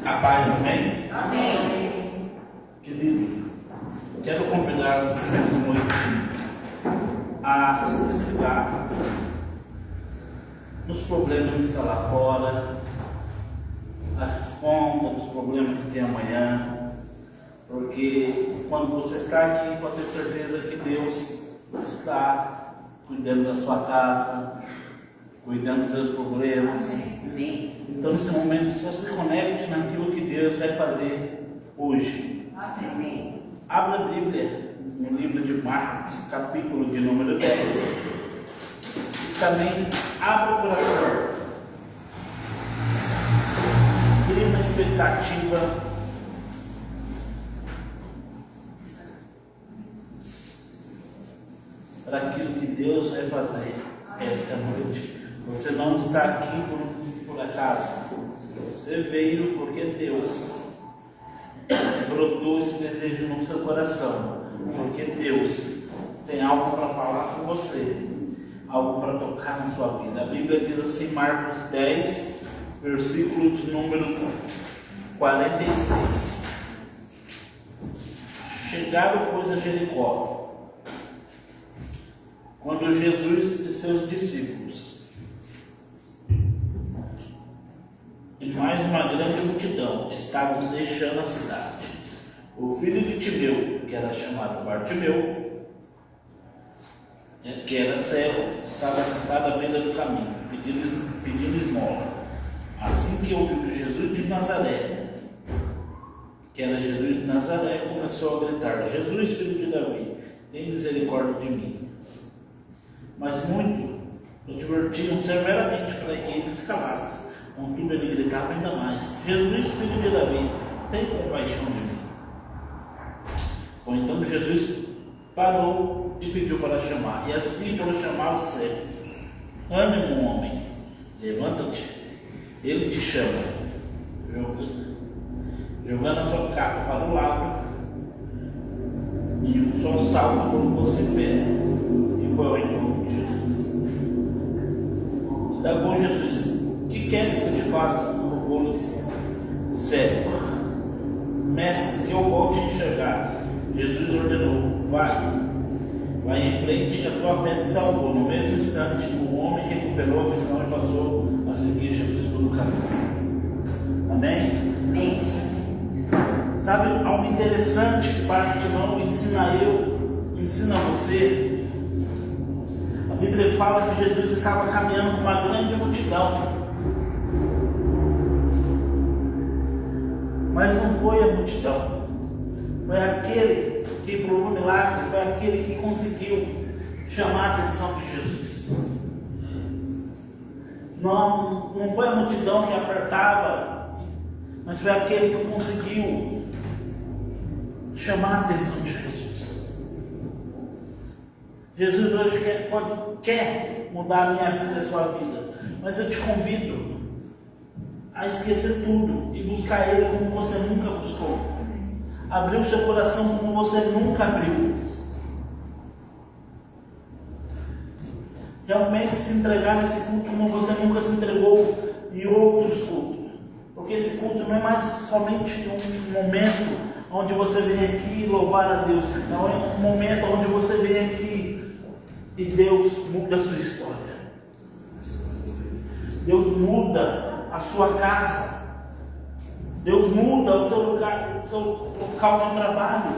A paz, amém? Amém. Querido, quero convidar você nessa noite a se desligar dos problemas que estão lá fora, as contas, dos problemas que tem amanhã, porque quando você está aqui, pode ter certeza que Deus está cuidando da sua casa, cuidando dos seus problemas. Amém. Então, nesse momento, só se conecte naquilo que Deus vai fazer hoje. Amém. Abra a Bíblia no livro de Marcos, capítulo de número 10. E também abra o coração. Crie uma expectativa para aquilo que Deus vai fazer esta noite. Você não está aqui por acaso. Você veio porque Deus brotou esse desejo no seu coração. Porque Deus tem algo para falar com você, algo para tocar na sua vida. A Bíblia diz assim, Marcos 10, versículo de número 46. Chegaram, pois, a Jericó, quando Jesus e seus discípulos e mais uma grande multidão estavam deixando a cidade. O filho de Timeu, que era chamado Bartimeu, que era cego, estava sentado à beira do caminho, pedindo esmola. Assim que ouviu Jesus de Nazaré, que era Jesus de Nazaré, começou a gritar: Jesus, filho de Davi, tem misericórdia de mim. Mas muito o advertiam severamente para que ele se calasse. Contudo, ele gritava ainda mais: Jesus, filho de Davi, tem compaixão de mim. Ou então Jesus parou e pediu para chamar, e assim foram chamar o cego. Ânimo, homem, levanta-te, ele te chama. Jogando a sua capa para o lado, e um só salto colocou-se em pé e foi ao encontro de Jesus. Indagou Jesus: que queres que eu te faça? Roubou-lhes o cego. Mestre, que eu volte a enxergar. Jesus ordenou: vai em frente, que a tua fé te salvou. No mesmo instante, o homem recuperou a visão e passou a seguir Jesus pelo caminho. Amém? Amém. Sabe algo interessante que Bartimeu ensina você? A Bíblia fala que Jesus estava caminhando com uma grande multidão. Mas não foi a multidão, foi aquele que provou o milagre, foi aquele que conseguiu chamar a atenção de Jesus. Não foi a multidão que apertava, mas foi aquele que conseguiu chamar a atenção de Jesus. Jesus hoje quer mudar a minha vida e a sua vida, mas eu te convido a esquecer tudo e buscar Ele como você nunca buscou. Abrir o seu coração como você nunca abriu. Realmente se entregar nesse culto como você nunca se entregou em outros cultos. Porque esse culto não é mais somente um momento onde você vem aqui louvar a Deus. Não é um momento onde você vem aqui e Deus muda a sua história. Deus muda a sua casa. Deus muda o seu lugar, o seu local de trabalho.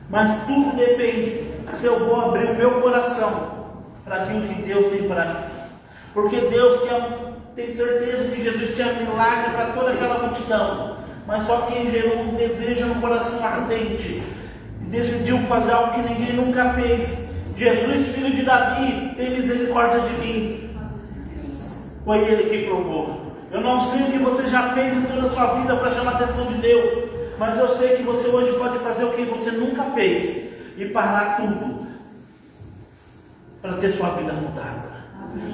Mas tudo depende se eu vou abrir o meu coração para aquilo que Deus tem para mim. Porque Deus tem certeza que Jesus tinha milagre para toda aquela multidão. Mas só quem gerou um desejo no coração ardente e decidiu fazer algo que ninguém nunca fez. Jesus, filho de Davi, tem misericórdia de mim. Foi Ele que provou. Eu não sei o que você já fez em toda a sua vida para chamar a atenção de Deus, mas eu sei que você hoje pode fazer o que você nunca fez e parar tudo para ter sua vida mudada.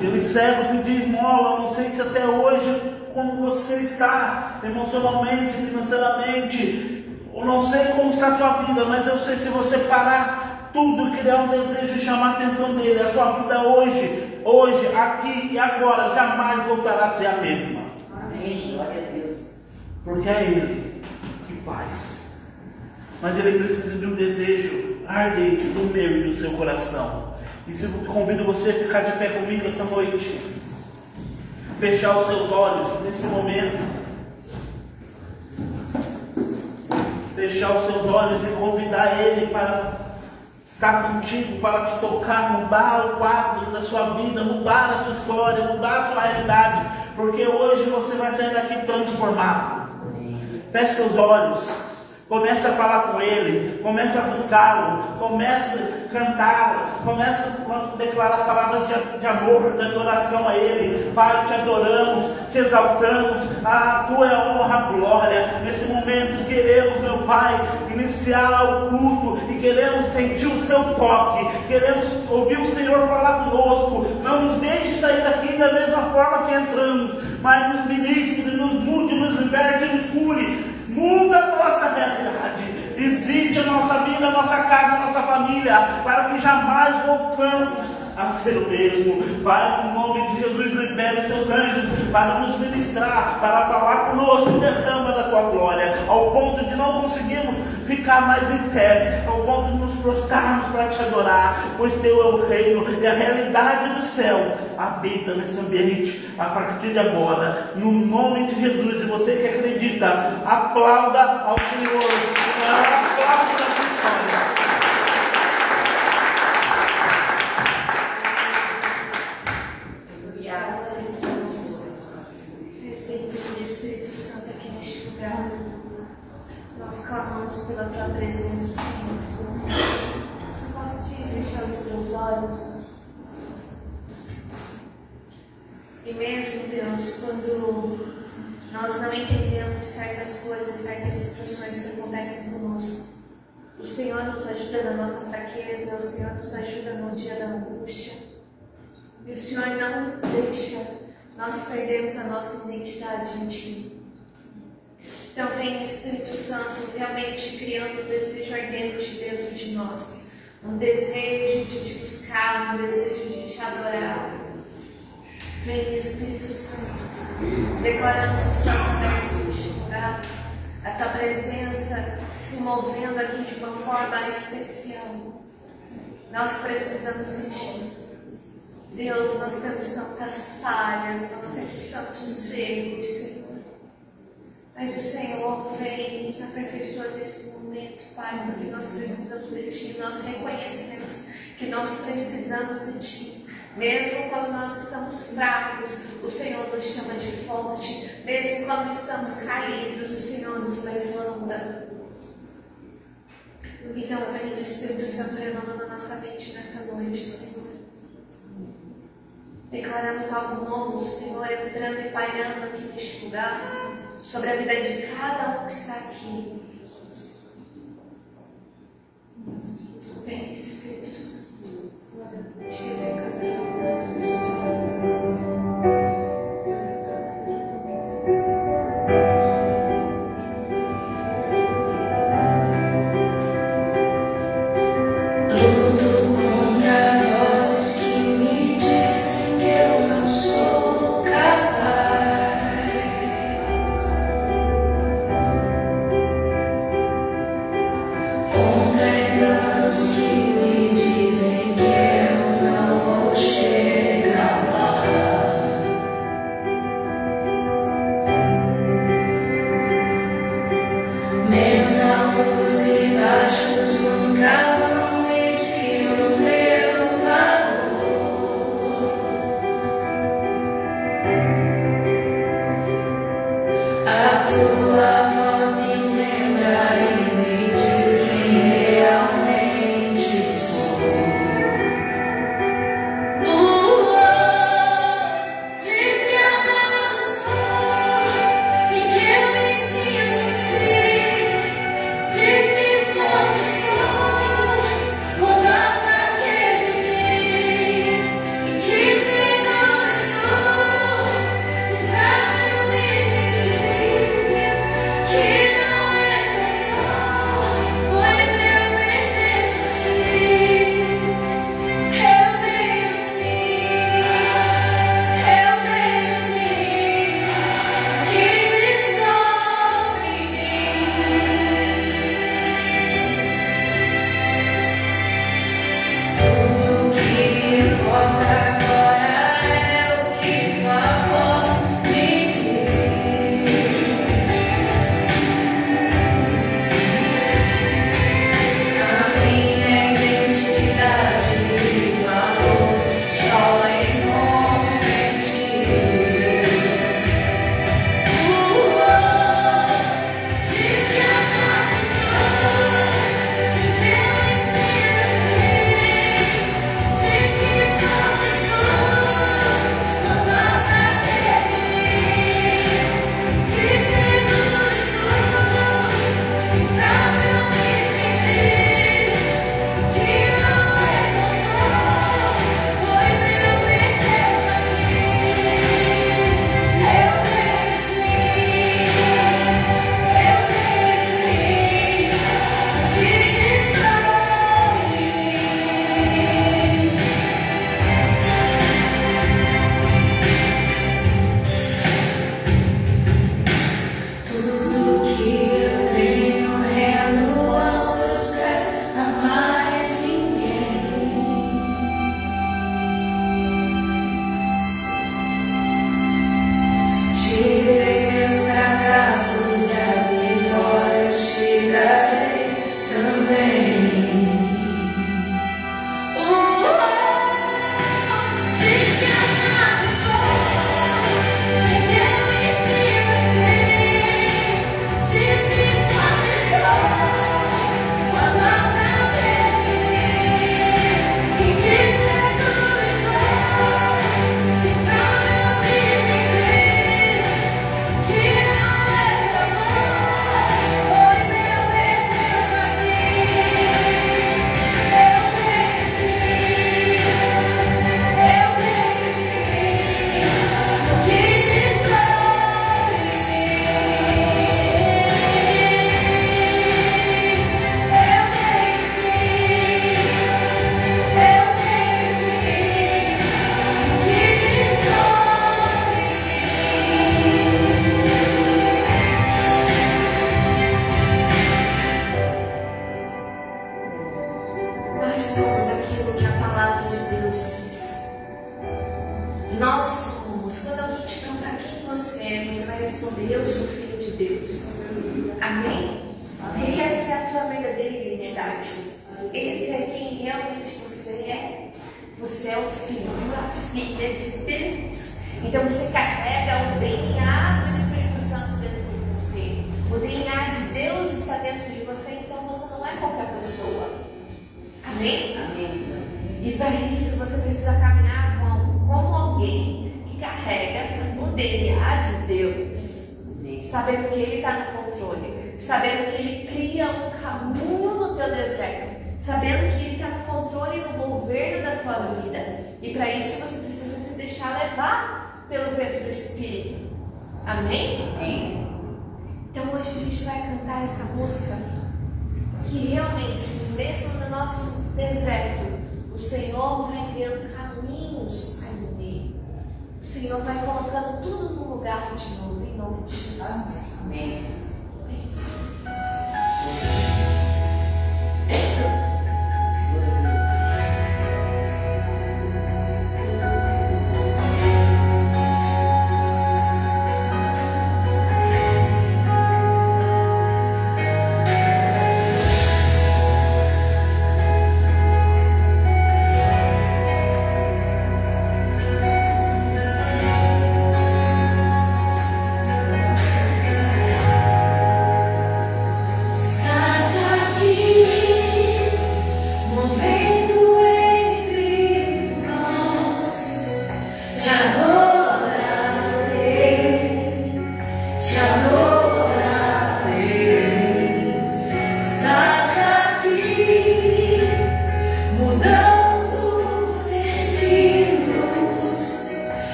Ele cego pedir esmola. Eu não sei se até hoje como você está emocionalmente, financeiramente, eu não sei como está a sua vida, mas eu sei se você parar tudo, criar um desejo e chamar a atenção dele, a sua vida hoje, aqui e agora, jamais voltará a ser a mesma. Amém. Glória a Deus. Porque é Ele que faz. Mas Ele precisa de um desejo ardente do meu e do seu coração. E se eu convido você a ficar de pé comigo essa noite, fechar os seus olhos nesse momento, fechar os seus olhos e convidar Ele para estar contigo, para te tocar, mudar o quadro da sua vida, mudar a sua história, mudar a sua realidade, porque hoje você vai sair daqui transformado. Feche seus olhos, comece a falar com Ele, comece a buscá-lo, comece a cantar, comece a declarar palavras de amor, de adoração a Ele. Pai, te adoramos, te exaltamos, a tua é a honra, a glória. Nesse momento queremos, meu Pai, iniciar o culto e queremos sentir o seu toque, queremos ouvir o Senhor falar conosco. Não nos deixe sair daqui da mesma forma que entramos, mas nos ministre, nos mude, nos liberte, nos cure. Muda a nossa realidade, visite a nossa vida, a nossa casa, a nossa família, para que jamais voltamos a ser o mesmo. Pai, no nome de Jesus, libere os seus anjos para nos ministrar, para falar conosco, derrama da tua glória, ao ponto de não conseguirmos ficar mais em pé, ao ponto de nos prostrarmos para te adorar, pois teu é o reino e a realidade do céu habita nesse ambiente a partir de agora, no nome de Jesus. E você que acredita, aplauda ao Senhor, aplauda a sua história. Espírito Santo aqui neste lugar, nós clamamos pela tua presença, Senhor. Você possa te fechar os teus olhos. E mesmo, Deus, quando nós não entendemos certas coisas, certas situações que acontecem conosco, o Senhor nos ajuda na nossa fraqueza, o Senhor nos ajuda no dia da angústia, e o Senhor não deixa nós perdermos a nossa identidade em Ti. Então vem, Espírito Santo, realmente criando um desejo ardente dentro de nós, um desejo de Te buscar, um desejo de Te adorar. Vem, Espírito Santo, declaramos os céus abertos neste lugar, a Tua presença se movendo aqui de uma forma especial. Nós precisamos de Ti. Deus, nós temos tantas falhas, nós temos tantos erros, Senhor. Mas o Senhor vem e nos aperfeiçoa nesse momento, Pai, porque nós precisamos de Ti. Nós reconhecemos que nós precisamos de Ti. Mesmo quando nós estamos fracos, o Senhor nos chama de forte. Mesmo quando estamos caídos, o Senhor nos levanta. Então, vem o Espírito Santo renovando a nossa mente nessa noite, Senhor. Declaramos algo novo do Senhor entrando e pairando aqui neste lugar, sobre a vida de cada um que está aqui. Vem, Espírito Santo, te recadamos. Que me dizem que eu não vou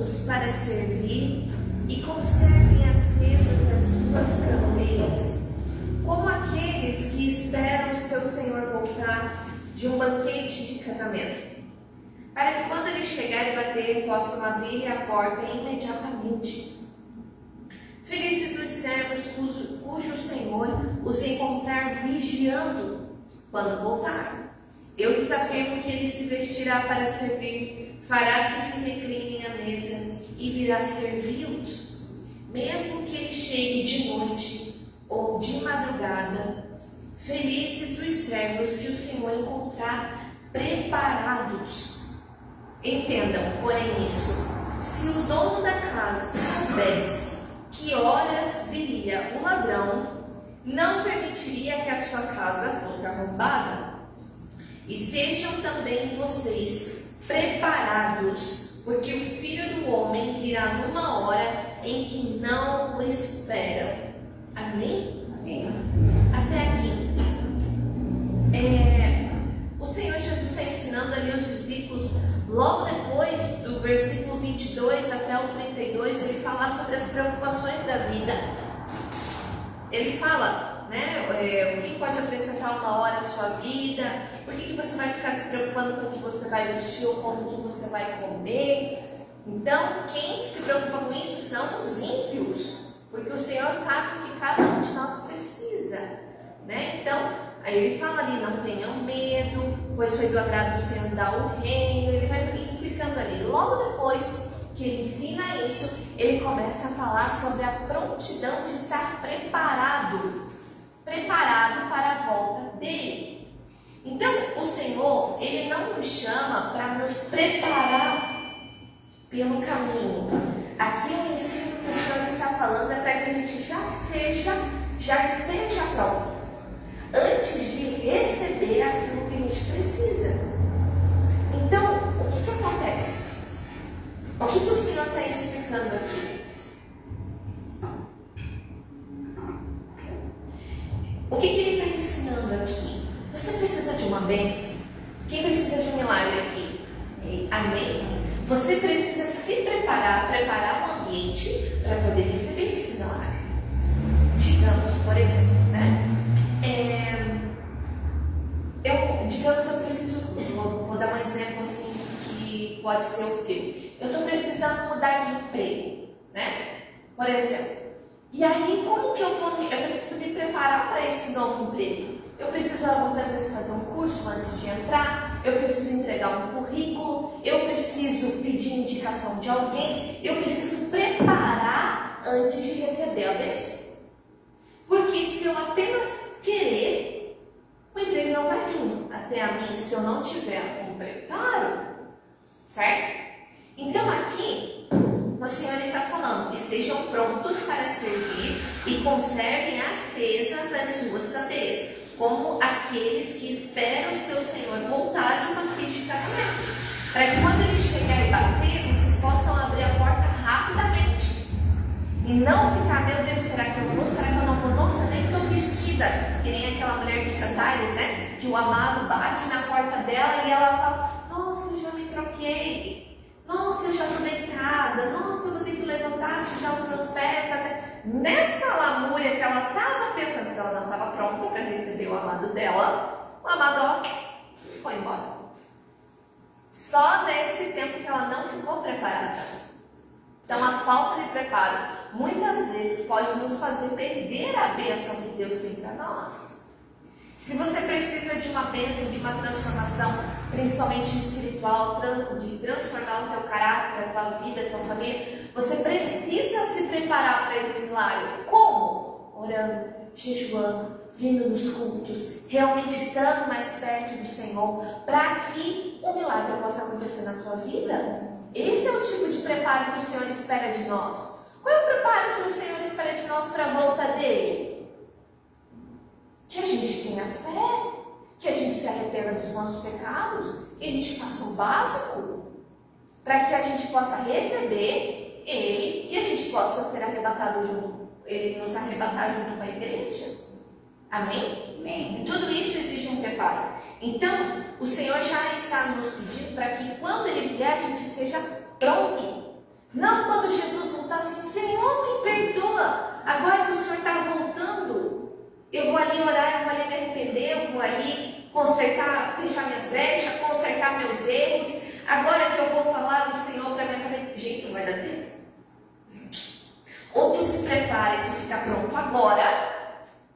prontos para servir e conservem acesas as suas candeias, como aqueles que esperam o seu Senhor voltar de um banquete de casamento, para que quando ele chegar e bater, possam abrir a porta imediatamente. Felizes os servos cujo Senhor os encontrar vigiando quando voltar. Eu lhes afirmo que ele se vestirá para servir, fará que se reclinem à mesa e virá servi-los. Mesmo que ele chegue de noite ou de madrugada, felizes os servos que o Senhor encontrar preparados. Entendam, porém, isso: se o dono da casa soubesse que horas viria o ladrão, não permitiria que a sua casa fosse arrombada. Estejam também vocês preparados, porque o Filho do Homem virá numa hora em que não o esperam. Amém? Amém. Até aqui. O Senhor Jesus está ensinando ali aos discípulos, logo depois do versículo 22 até o 32, ele fala sobre as preocupações da vida. Ele fala, o que pode acrescentar uma hora à sua vida, por que você vai ficar se preocupando com o que você vai vestir ou com o que você vai comer. Então, quem se preocupa com isso são os ímpios, porque o Senhor sabe o que cada um de nós precisa, Então, aí ele fala ali, não tenham medo, pois foi do agrado do Senhor dar o reino. Ele vai explicando ali. Logo depois que ele ensina isso, ele começa a falar sobre a prontidão de estar preparado para a volta dele. Então, o Senhor, ele não nos chama para nos preparar pelo caminho. Aqui o ensino que o Senhor está falando é para que a gente já esteja pronto, antes de receber aquilo que a gente precisa. Então, o que acontece? O que o Senhor está explicando aqui? O que ele está ensinando aqui? Você precisa de uma bênção? Quem precisa de um milagre aqui? Amém? Você precisa se preparar o ambiente para poder receber esse milagre. Digamos, por exemplo, eu preciso, vou dar um exemplo assim que pode ser o quê? Eu estou precisando mudar de emprego, Por exemplo. E aí, como que eu preciso me preparar para esse novo emprego? Eu preciso muitas vezes fazer um curso antes de entrar, eu preciso entregar um currículo, eu preciso pedir indicação de alguém, eu preciso preparar antes de receber a bênção. Porque se eu apenas querer, o emprego não vai vir até a mim se eu não tiver um preparo, certo? Então aqui, o Senhor está falando, estejam prontos para servir e conservem acesas as suas candeias, como aqueles que esperam o seu Senhor voltar de uma banquete de casamento, para que quando ele chegar e bater, vocês possam abrir a porta rapidamente e não ficar, meu Deus, será que eu vou? Será que eu não vou? Nossa, nem estou vestida, que nem aquela mulher de Cantares, que o amado bate na porta dela e ela fala, nossa, eu já me troquei, nossa, eu já estou deitada, nossa, eu vou ter que levantar, sujar os meus pés, até... Nessa lamúria que ela estava pensando que ela não estava pronta para receber o amado dela, o amado foi embora. Só nesse tempo que ela não ficou preparada. Então a falta de preparo muitas vezes pode nos fazer perder a bênção que Deus tem para nós. Se você precisa de uma bênção, de uma transformação, principalmente espiritual, de transformar o teu caráter, a tua vida, a tua família, você precisa se preparar para esse milagre. Como? Orando, jejuando, vindo nos cultos, realmente estando mais perto do Senhor, para que o milagre possa acontecer na tua vida. Esse é o tipo de preparo que o Senhor espera de nós. Qual é o preparo que o Senhor espera de nós para a volta dele? Que a gente tenha fé, que a gente se arrependa dos nossos pecados, que a gente faça o básico, para que a gente possa receber ele e a gente possa ser arrebatado junto, ele nos arrebatar junto com a igreja. Amém? Amém. Tudo isso exige um preparo. Então, o Senhor já está nos pedindo para que quando ele vier a gente esteja pronto. Não quando Jesus voltar assim, Senhor, me perdoa. Agora que o Senhor está voltando, eu vou ali orar, eu vou ali me arrepender, eu vou ali consertar, fechar minhas brechas, consertar meus erros. Agora que eu vou falar do Senhor para minha família, gente, não vai dar tempo. Ou tu se prepara e tu fica pronto agora,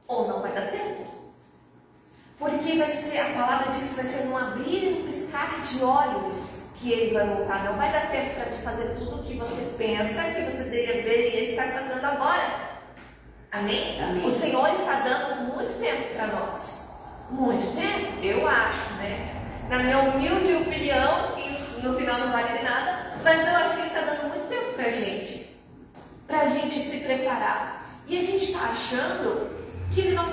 ou não vai dar tempo. Porque vai ser, a palavra diz que vai ser num abrir e um piscar de olhos que ele vai voltar. Não vai dar tempo para tu fazer tudo o que você pensa que você deveria estar fazendo agora. Amém? Amém. O Senhor está dando muito tempo para nós. Muito tempo, eu acho, né? Na minha humilde opinião, que no final não vale de nada, mas eu acho que Ele está dando muito tempo para a gente se preparar. E a gente está achando que Ele não,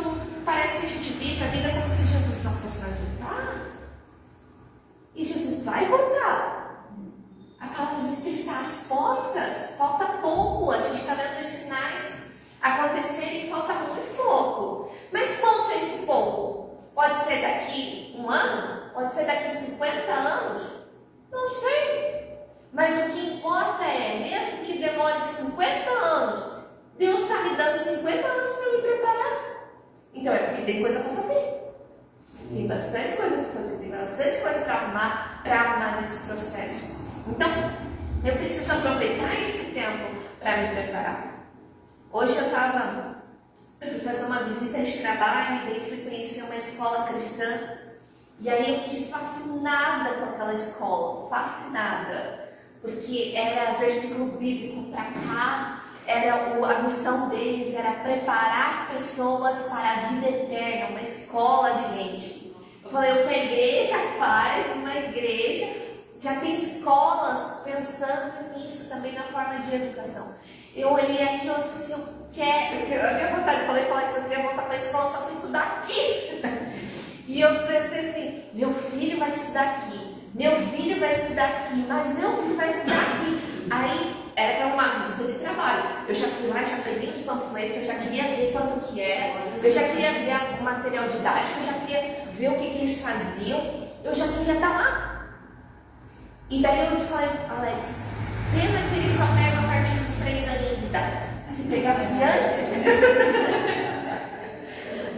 parece que a gente vive a vida como se Jesus não fosse mais voltar. E Jesus vai voltar. A palavra diz que Ele está às portas, falta pouco, a gente está vendo os sinais acontecerem e falta muito pouco. Mas quanto é esse pouco? Pode ser daqui um ano? Pode ser daqui 50 anos? Não sei. Mas o que importa é, mesmo que demore 50 anos, Deus está me dando 50 anos para me preparar. Então é porque tem coisa para fazer. Tem bastante coisa para fazer, tem bastante coisa para arrumar nesse processo. Então, eu preciso aproveitar esse tempo para me preparar. Hoje eu fui fazer uma visita de trabalho e daí fui conhecer uma escola cristã. E aí eu fiquei fascinada com aquela escola, fascinada. Porque era versículo bíblico para cá, a missão deles era preparar pessoas para a vida eterna, uma escola, gente. Eu falei, o que a igreja faz, uma igreja, já tem escolas pensando nisso também na forma de educação. Eu olhei aquilo e falei assim, eu quero, a minha vontade, eu falei com ela que eu queria voltar para a escola só para estudar aqui. E eu pensei assim, meu filho vai estudar aqui, meu filho vai estudar aqui, mas meu filho vai estudar aqui. Aí era para uma visita de trabalho. Eu já fui lá, já peguei os panfletos, eu já queria ver quanto que é, eu já queria ver o material didático, eu já queria ver o que eles faziam, eu já queria estar lá. E daí eu falei, Alex, pena que ele só pega a partir dos 3 anos de idade. Se pegasse antes.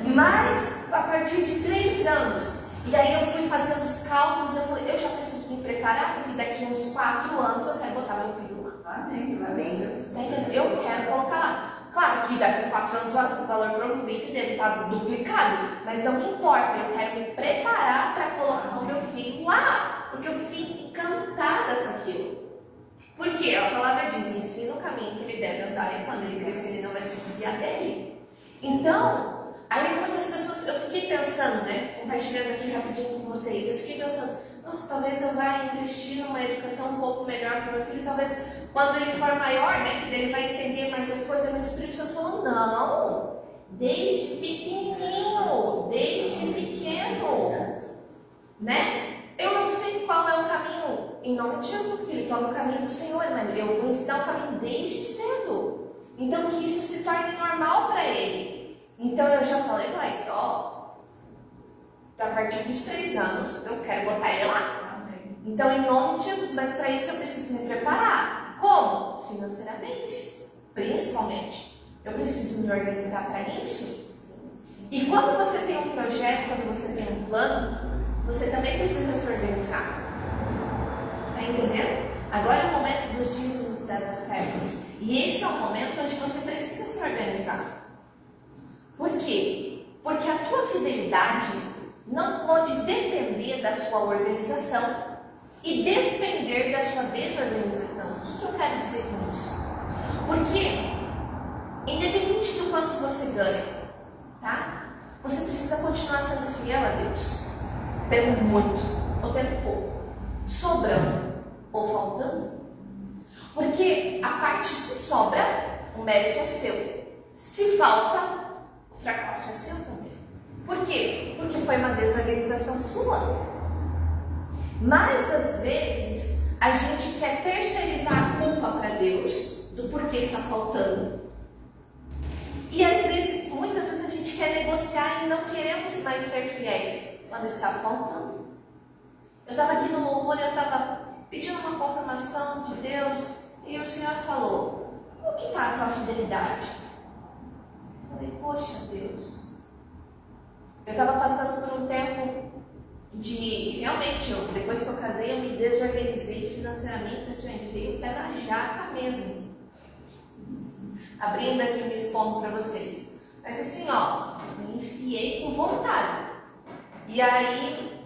Mas a partir de 3 anos. E aí eu fui fazendo os cálculos, eu falei, eu já preciso me preparar, porque daqui a uns 4 anos eu quero botar meu filho lá. Amém, amém. Eu quero colocar lá. Claro que daqui a 4 anos o valor provavelmente deve estar duplicado, mas não importa, eu quero me preparar para colocar o meu filho lá, porque eu fiquei encantada com aquilo. Porque a palavra diz, ensina o caminho que ele deve andar e quando ele crescer ele não vai se desviar dele. Então, aí muitas pessoas, eu fiquei pensando, né, compartilhando aqui rapidinho com vocês, eu fiquei pensando, nossa, talvez eu vá investir numa educação um pouco melhor para o meu filho, talvez quando ele for maior, né, que ele vai entender mais as coisas, mas o Espírito Santo falou, não, desde pequenininho, desde pequeno, né? Eu não sei qual é o caminho, em nome de Jesus, que ele toma o caminho do Senhor, mas eu vou ensinar o caminho desde cedo. Então, que isso se torne normal para ele. Então, eu já falei para ele, ó, a partir dos 3 anos, eu quero botar ele lá. Então, em nome de Jesus, mas para isso eu preciso me preparar. Como? Financeiramente, principalmente. Eu preciso me organizar para isso. E quando você tem um projeto, quando você tem um plano, você também precisa se organizar. Está entendendo? Agora é o momento dos dízimos e das ofertas. E esse é o momento onde você precisa se organizar. Por quê? Porque a tua fidelidade não pode depender da sua organização e despender da sua desorganização. O que eu quero dizer com isso? Porque, independente do quanto você ganha, tá? Você precisa continuar sendo fiel a Deus. Tendo muito ou tendo pouco, sobrando ou faltando. Porque a parte se sobra, o mérito é seu. Se falta, o fracasso é seu também. Por quê? Porque foi uma desorganização sua. Mas às vezes a gente quer terceirizar a culpa para Deus do porquê está faltando. E às vezes, muitas vezes a gente quer negociar e não queremos mais ser fiéis quando está faltando. Eu estava aqui no louvor e eu estava pedindo uma confirmação de Deus. E o Senhor falou: o que está a tua fidelidade? Eu falei: poxa, Deus, eu estava passando por um tempo de, realmente, depois que eu casei, eu me desorganizei financeiramente, assim, eu enfiei o pé na jaca mesmo. Abrindo aqui, me expondo para vocês. Mas assim, ó, me enfiei com vontade. E aí,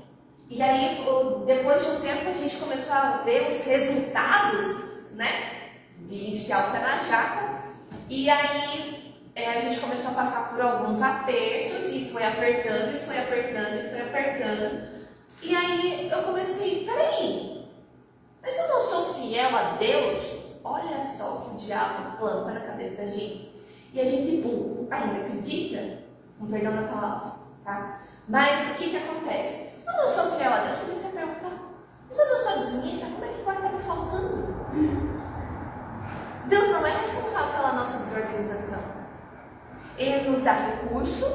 depois de um tempo, a gente começou a ver os resultados, né, de enfiar o pé na jaca. E aí, a gente começou a passar por alguns apertos, e foi apertando, e foi apertando, e foi apertando. E aí, eu comecei: peraí, mas eu não sou fiel a Deus? Olha só o que o diabo planta na cabeça da gente. E a gente burro ainda acredita, com perdão da palavra, tá? Mas o que acontece? Eu não sou fiel a Deus, eu comecei a perguntar: mas eu não sou dizimista, como é que vai estar me faltando? Deus não é responsável pela nossa desorganização. Ele nos dá recurso,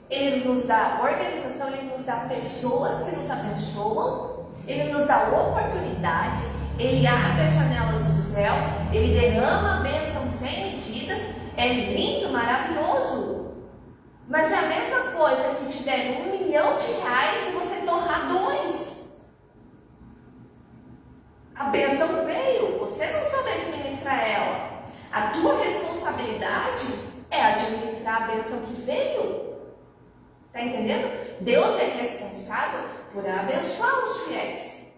Ele nos dá organização, Ele nos dá pessoas que nos abençoam, Ele nos dá oportunidade, Ele abre as janelas do céu, Ele derrama a bênção sem medidas. É lindo, maravilhoso. Mas é a mesma coisa que te der R$1 milhão e você torrar 2. A bênção veio, você não soube administrar ela. A tua responsabilidade é administrar a bênção que veio. Tá entendendo? Deus é responsável por abençoar os fiéis.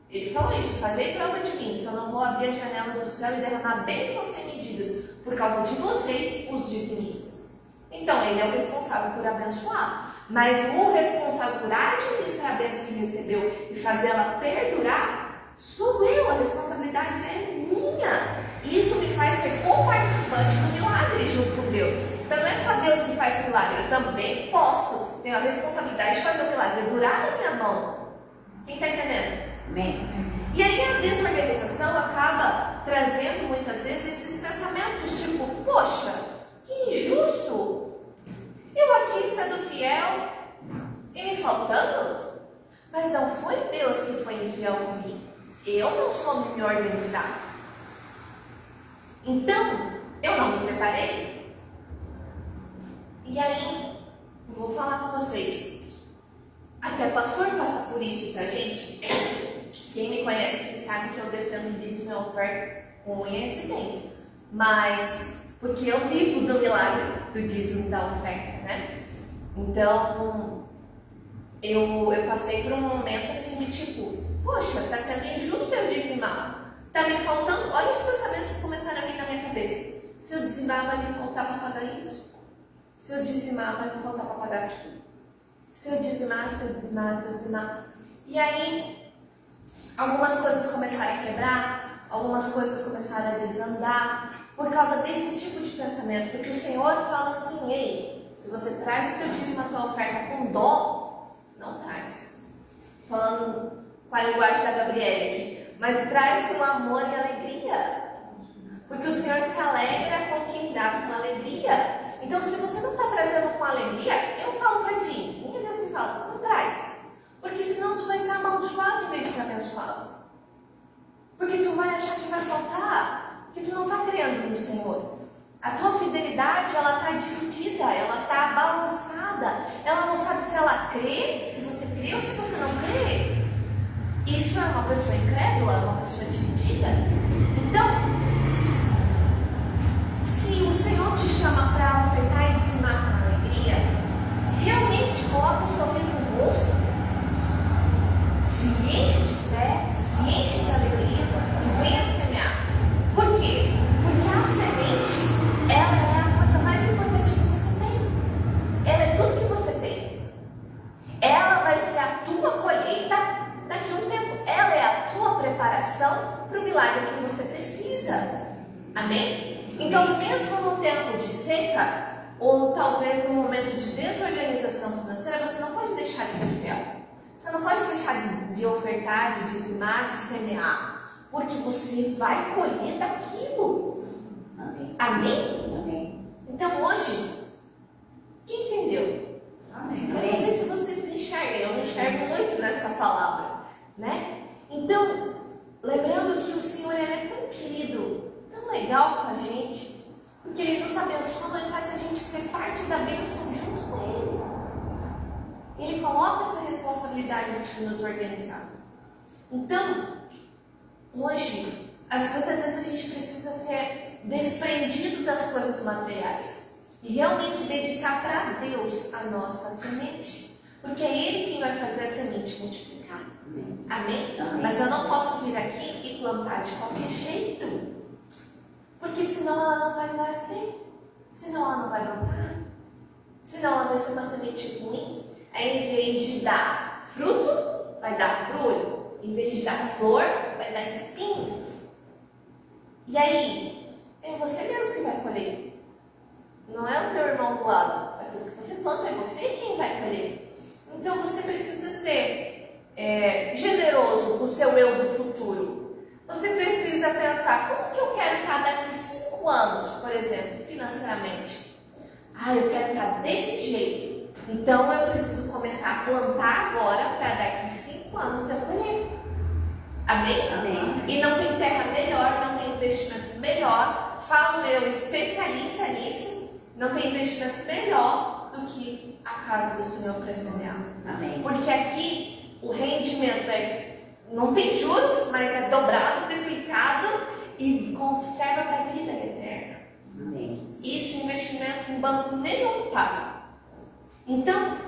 Ele falou isso: fazei prova de mim, se eu não vou abrir as janelas do céu e derramar bênção sem medidas por causa de vocês, os dizimistas. Então, ele é o responsável por abençoar. Mas o responsável por administrar a bênção que recebeu e fazer ela perdurar, sou eu. A responsabilidade é minha. Isso me faz ser co-participante do milagre junto com Deus. Então, não é só Deus que faz o milagre, eu também posso. Tenho a responsabilidade de fazer o milagre durar na minha mão. Quem está entendendo? Amém. E aí a desorganização acaba trazendo muitas vezes esses pensamentos tipo: poxa, que injusto, eu aqui sendo fiel e me faltando. Mas não foi Deus que foi infiel comigo, eu não soube me organizar, então eu não me preparei. E aí eu vou falar com vocês, até pastor passa por isso, tá, gente? Quem me conhece que sabe que eu defendo dízimo e oferta com unhas e dentes. Mas porque eu vivo do milagre do dízimo e da oferta, né? Então, eu passei por um momento assim de tipo: poxa, tá sendo injusto eu dizimar. Tá me faltando. Olha os pensamentos que começaram a vir na minha cabeça. Se eu dizimar, vai me faltar para pagar isso. Se eu dizimar, vai me faltar para pagar aquilo. Se eu dizimar. E aí, algumas coisas começaram a quebrar, algumas coisas começaram a desandar, por causa desse tipo de pensamento. Porque o Senhor fala assim: ei, se você traz o teu dízimo, a tua oferta com dó, não traz. Falando com a linguagem da Gabriela aqui, mas traz com amor e alegria. Porque o Senhor se alegra com quem dá com alegria. Então, se você não está trazendo com alegria, eu falo para ti, minha Deus me fala, não traz. Porque senão tu vai ser amaldiçoado em vez de ser abençoado. Porque tu vai achar que vai faltar, porque tu não está crendo no Senhor. A tua fidelidade, ela está dividida, ela está balançada. Ela não sabe se ela crê, se você crê ou se você não crê. Isso é uma pessoa incrédula, é uma pessoa dividida. Então, se o Senhor te chama para ofertar e dizimar com alegria, realmente coloca um sorriso no rosto, se enche de fé, se enche de alegria e venha semear. Por quê? Porque a semente, ela é a coisa mais importante que você tem. Ela é tudo que você tem. Ela vai ser a tua colheita daqui a um tempo. Ela é a tua preparação para o milagre que você precisa. Amém? Então, mesmo no tempo de seca, ou talvez no momento de desorganização financeira, você não pode deixar de ser fiel. Você não pode deixar de ofertar, de dizimar, de semear, porque você vai colher daquilo. Amém. Amém? Amém. Então, hoje, quem entendeu? Amém. Eu não sei se vocês se enxergam, eu me enxergo muito nessa palavra, né? Então, lembrando que o Senhor, ele é tão Porque Ele nos abençoa e faz a gente ser parte da bênção junto com Ele. Ele coloca essa responsabilidade de nos organizar. Então, hoje, muitas vezes a gente precisa ser desprendido das coisas materiais e realmente dedicar para Deus a nossa semente. Porque é Ele quem vai fazer a semente multiplicar. Amém? Amém. Mas eu não posso vir aqui e plantar de qualquer jeito. Porque senão ela não vai nascer. Senão ela não vai brotar. Senão ela vai ser uma semente ruim. Aí, em vez de dar fruto, vai dar brulho. Em vez de dar flor, vai dar espinho. E aí, é você mesmo que vai colher. Não é o teu irmão do lado. Aquilo que você planta é você quem vai colher. Então você precisa ser generoso com o seu eu do futuro. Você precisa pensar, como que eu quero estar daqui 5 anos, por exemplo, financeiramente? Eu quero estar desse jeito. Então eu preciso começar a plantar agora para daqui 5 anos eu colher. Amém? Amém. E não tem terra melhor, não tem investimento melhor. Falo eu, especialista nisso, não tem investimento melhor do que a casa do Senhor para semear. Amém. Porque aqui o rendimento não tem juros, mas é dobrado, triplicado e conserva para a vida eterna. Amém. Isso investimento em banco nenhum paga. Então,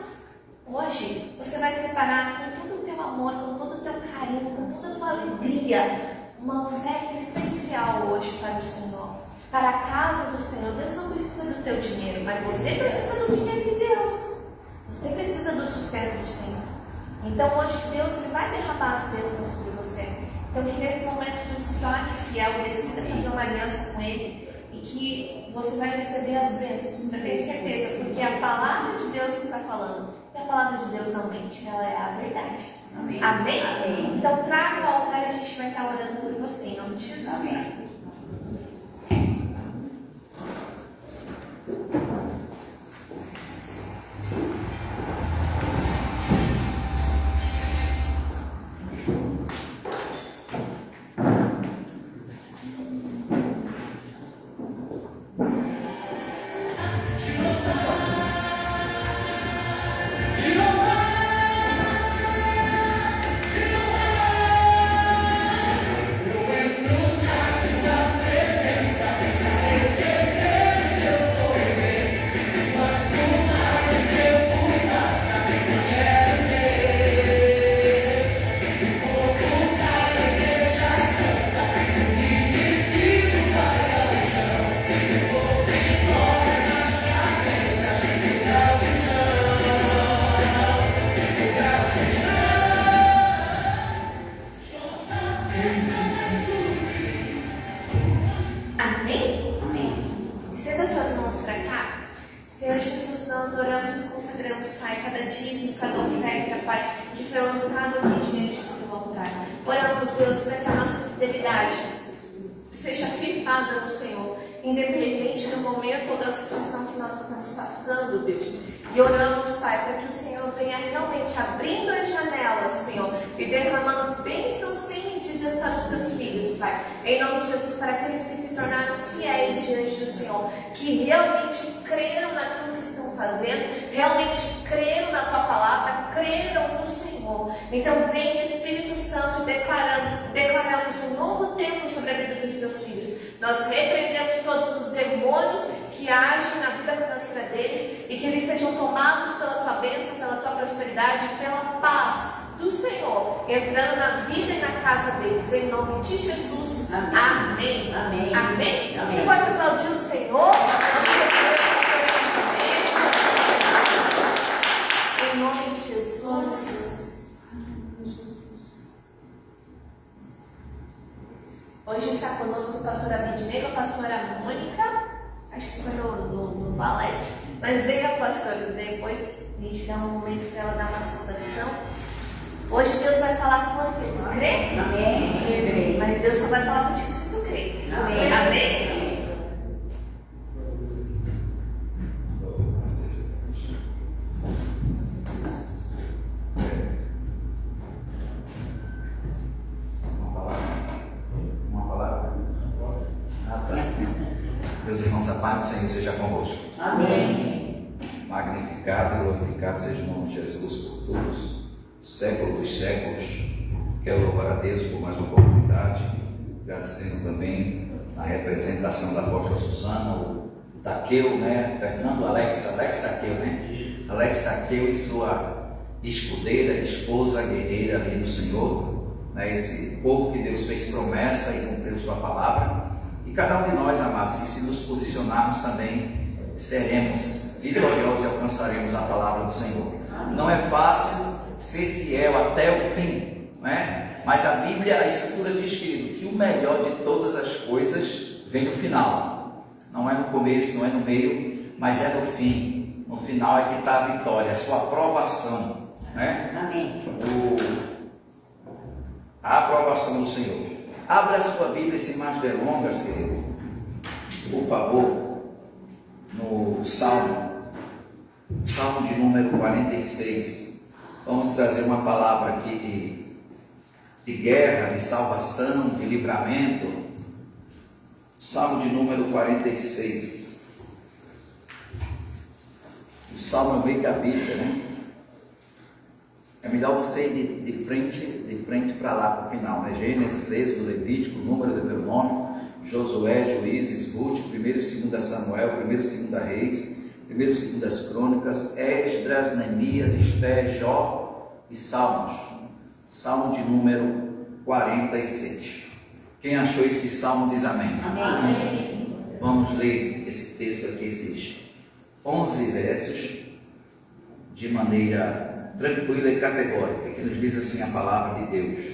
hoje você vai separar com todo o teu amor, com todo o teu carinho, com toda a tua alegria, uma oferta especial hoje para o Senhor, para a casa do Senhor. Deus não precisa do teu dinheiro, mas você precisa do dinheiro de Deus. Você precisa do sustento do Senhor. Então hoje Deus Ele vai derramar as bênçãos sobre você. Então que nesse momento tu se torne fiel, decida fazer uma aliança com Ele e que você vai receber as bênçãos. Eu tenho certeza, porque a palavra de Deus está falando. E a palavra de Deus não mente, ela é a verdade. Amém. Amém? Amém. Então traga o altar e a gente vai estar orando por você, em nome de Jesus. Amém. Independente do momento ou da situação que nós estamos passando, Deus. E oramos, Pai, para que o Senhor venha realmente abrindo as janelas, Senhor, e derramando bênçãos sem medidas para os teus filhos, Pai. Em nome de Jesus, para aqueles que se tornaram fiéis diante do Senhor, que realmente creram naquilo que estão fazendo, realmente creram na Tua palavra, creram no Senhor. Então, vem Espírito Santo declaramos um novo tempo sobre a vida dos teus filhos. Nós repreendemos todos os demônios que agem na vida financeira deles e que eles sejam tomados pela tua bênção, pela tua prosperidade, pela paz do Senhor, entrando na vida e na casa deles, em nome de Jesus. Amém. Amém. Amém. Amém. Você pode aplaudir o Senhor? Em nome de Jesus. Hoje está conosco o pastor Abidnego, a pastora Mônica, acho que foi no Valete, mas veio a pastora, depois a gente dá um momento para ela dar uma saudação. Hoje Deus vai falar com você, tu crê? Amém. Mas Deus só vai falar contigo se tu crê. Amém. Amém? Meus irmãos, a paz do Senhor seja convosco. Amém. Magnificado e glorificado seja o nome de Jesus por todos os séculos dos séculos. Quero louvar a Deus por mais uma oportunidade, agradecendo também a representação da apóstola Susana, o Taqueu, né? Fernando, Alex Taqueu, né? Alex Taqueu e sua escudeira, esposa guerreira ali do Senhor, né? Esse povo que Deus fez promessa e cumpriu sua palavra. E cada um de nós, amados, que se nos posicionarmos também, seremos vitoriosos e alcançaremos a palavra do Senhor. Não é fácil ser fiel até o fim, não é? Mas a Bíblia, a Escritura diz, querido, que o melhor de todas as coisas vem no final. Não é no começo, não é no meio, mas é no fim. No final é que está a vitória, a sua aprovação, né? Amém. A aprovação do Senhor. Abra a sua Bíblia sem mais delongas, querido, por favor, no Salmo de número 46. Vamos trazer uma palavra aqui de guerra, de salvação, de livramento. Salmo de número 46. O Salmo é meio da Bíblia, né? É melhor você ir de frente para lá para o final, né? Gênesis, Êxodo, Levítico, Número, Deuteronômio, Josué, Juízes, Ruth, 1 e 2 Samuel, 1 e 2 Reis, 1 e 2 Crônicas, Esdras, Neemias, Esté, Jó e Salmos. Salmo de número 46. Quem achou esse salmo diz amém. Amém. Vamos ler esse texto aqui, esses 11 versos, de maneira tranquila e categórica, que nos diz assim a palavra de Deus.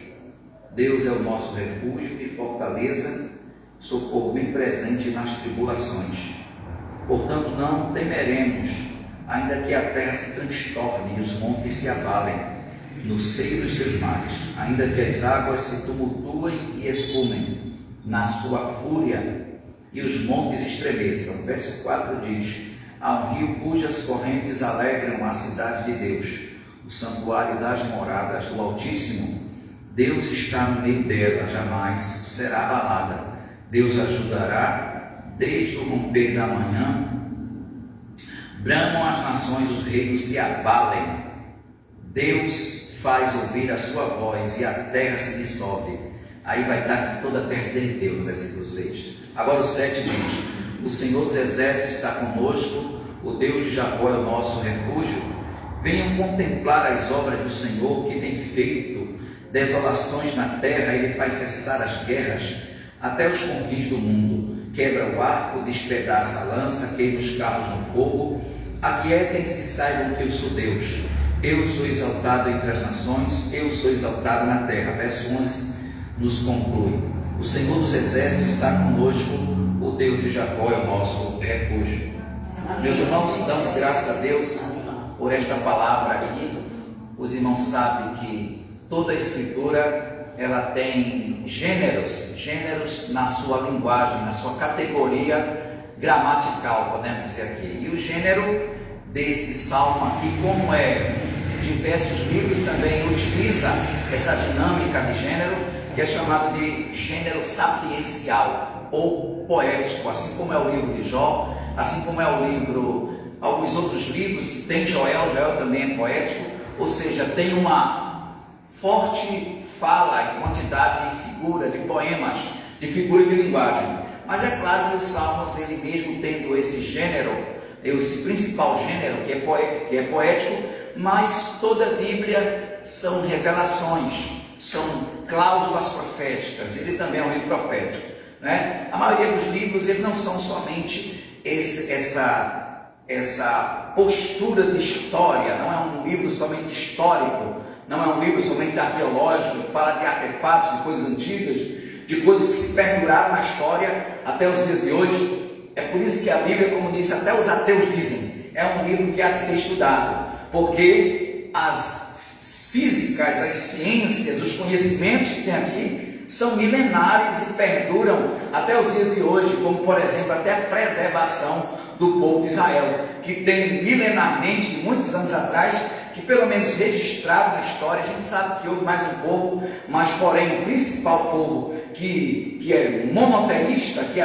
Deus é o nosso refúgio e fortaleza, socorro bem presente nas tribulações. Portanto, não temeremos, ainda que a terra se transtorne e os montes se abalem no seio dos seus mares, ainda que as águas se tumultuem e espumem na sua fúria e os montes estremeçam. Verso 4 diz: ao rio cujas correntes alegram a cidade de Deus, o santuário das moradas do Altíssimo. Deus está no meio dela, jamais será abalada. Deus ajudará desde o romper da manhã. Bramam as nações, os reinos se abalem. Deus faz ouvir a sua voz e a terra se dissolve. Aí vai estar que toda a terra se derreteu, no versículo 6. Agora o 7 diz: o Senhor dos exércitos está conosco, o Deus de Jacó é o nosso refúgio. Venham contemplar as obras do Senhor, que tem feito desolações na terra. Ele faz cessar as guerras até os confins do mundo. Quebra o arco, despedaça a lança, queima os carros no fogo. Aquietem-se e saibam que eu sou Deus. Eu sou exaltado entre as nações, eu sou exaltado na terra. Verso 11 nos conclui: o Senhor dos exércitos está conosco, o Deus de Jacó é o nosso refúgio. Meus irmãos, damos graças a Deus por esta palavra aqui. Os irmãos sabem que toda a Escritura, ela tem gêneros na sua linguagem, na sua categoria gramatical, podemos dizer aqui. E o gênero deste salmo aqui, como diversos livros também utiliza essa dinâmica de gênero, que é chamado de gênero sapiencial ou poético, assim como é o livro de Jó, assim como é o livro, alguns outros livros, tem Joel também é poético, ou seja, tem uma forte fala e quantidade de figura, de poemas, de figura de linguagem. Mas é claro que os salmos, ele mesmo tendo esse gênero, esse principal gênero que é poético, mas toda a Bíblia são revelações, são cláusulas proféticas. Ele também é um livro profético, né? A maioria dos livros, eles não são somente essa postura de história, não é um livro somente histórico, não é um livro somente arqueológico, que fala de artefatos, de coisas antigas, de coisas que se perduraram na história até os dias de hoje. É por isso que a Bíblia, como disse, até os ateus dizem, é um livro que há de ser estudado, porque as físicas, as ciências, os conhecimentos que tem aqui são milenares e perduram até os dias de hoje, como por exemplo até a preservação do povo de Israel, que tem milenarmente, de muitos anos atrás, que pelo menos registrado na história, a gente sabe que houve mais um povo, mas porém o principal povo que é monoteísta, que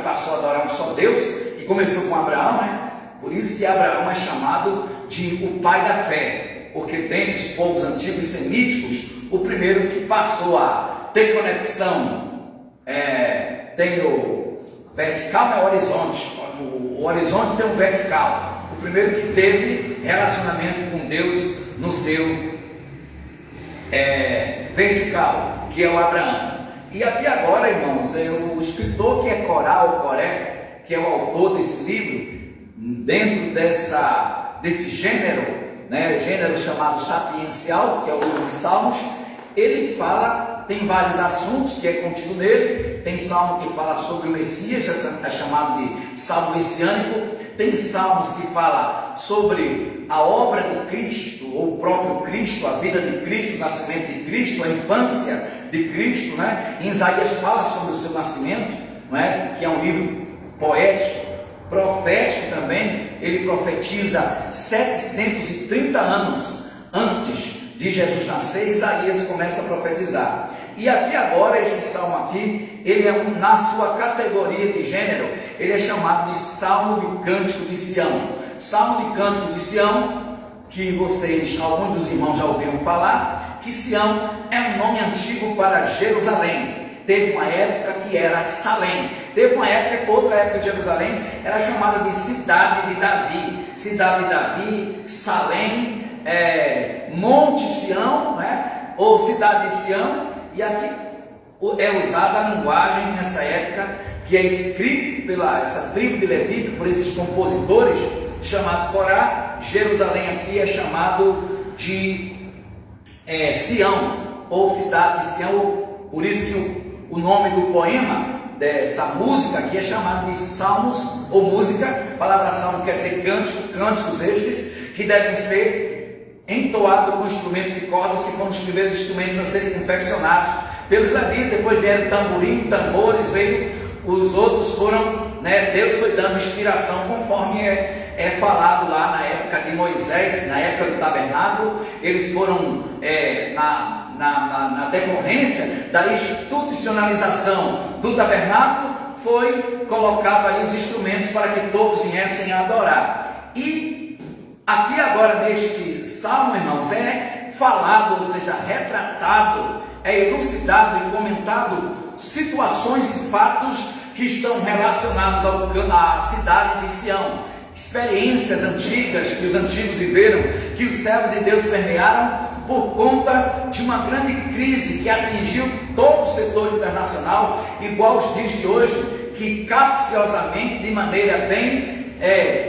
passou a adorar um só Deus, que que começou com Abraão, né? Por isso que Abraão é chamado de o pai da fé, porque dentre os povos antigos semíticos, o primeiro que passou a ter conexão, tem o vertical, é o horizonte. O horizonte tem um vertical. O primeiro que teve relacionamento com Deus no seu vertical, que é o Abraão. E aqui agora, irmãos, o escritor que é Coré, que é o autor desse livro, dentro desse gênero, né, gênero chamado sapiencial, que é o livro de Salmos, ele fala, tem vários assuntos que é contido nele. Tem salmo que fala sobre o Messias, é chamado de salmo messiânico. Tem salmos que fala sobre a obra de Cristo, ou o próprio Cristo, a vida de Cristo, o nascimento de Cristo, a infância de Cristo, né? Em Isaías fala sobre o seu nascimento, né? Que é um livro poético, profético também. Ele profetiza 730 anos antes de Jesus nascer. Isaías começa a profetizar. E aqui agora, este salmo aqui, ele é na sua categoria de gênero, ele é chamado de Salmo de Cântico de Sião. Salmo de Cântico de Sião, que vocês, alguns dos irmãos já ouviram falar, que Sião é um nome antigo para Jerusalém. Teve uma época que era Salém. Teve uma época, outra época de Jerusalém, era chamada de Cidade de Davi. Cidade de Davi, Salém, Monte Sião, né? Ou Cidade de Sião. E aqui é usada a linguagem nessa época, que é escrito pela essa tribo de Levita, por esses compositores, chamado Corá. Jerusalém aqui é chamado de Sião, ou Cidade de Sião. Por isso que o nome do poema, dessa música aqui, é chamado de Salmos, ou música. A palavra salmo quer dizer cântico, cânticos estes que devem ser entoados com instrumentos de cordas, que foram os primeiros instrumentos a serem confeccionados pelos levitas. Depois vieram tamborim, tambores, os outros foram, né, Deus foi dando inspiração conforme é falado lá na época de Moisés, na época do tabernáculo. Eles foram na decorrência da institucionalização do tabernáculo, foi colocado aí os instrumentos para que todos viessem a adorar. E aqui agora neste salmo, irmãos, é falado, ou seja, retratado, é elucidado e comentado situações e fatos que estão relacionados à cidade de Sião, experiências antigas que os antigos viveram, que os servos de Deus permearam por conta de uma grande crise que atingiu todo o setor internacional, igual aos dias de hoje, que capciosamente, de maneira bem,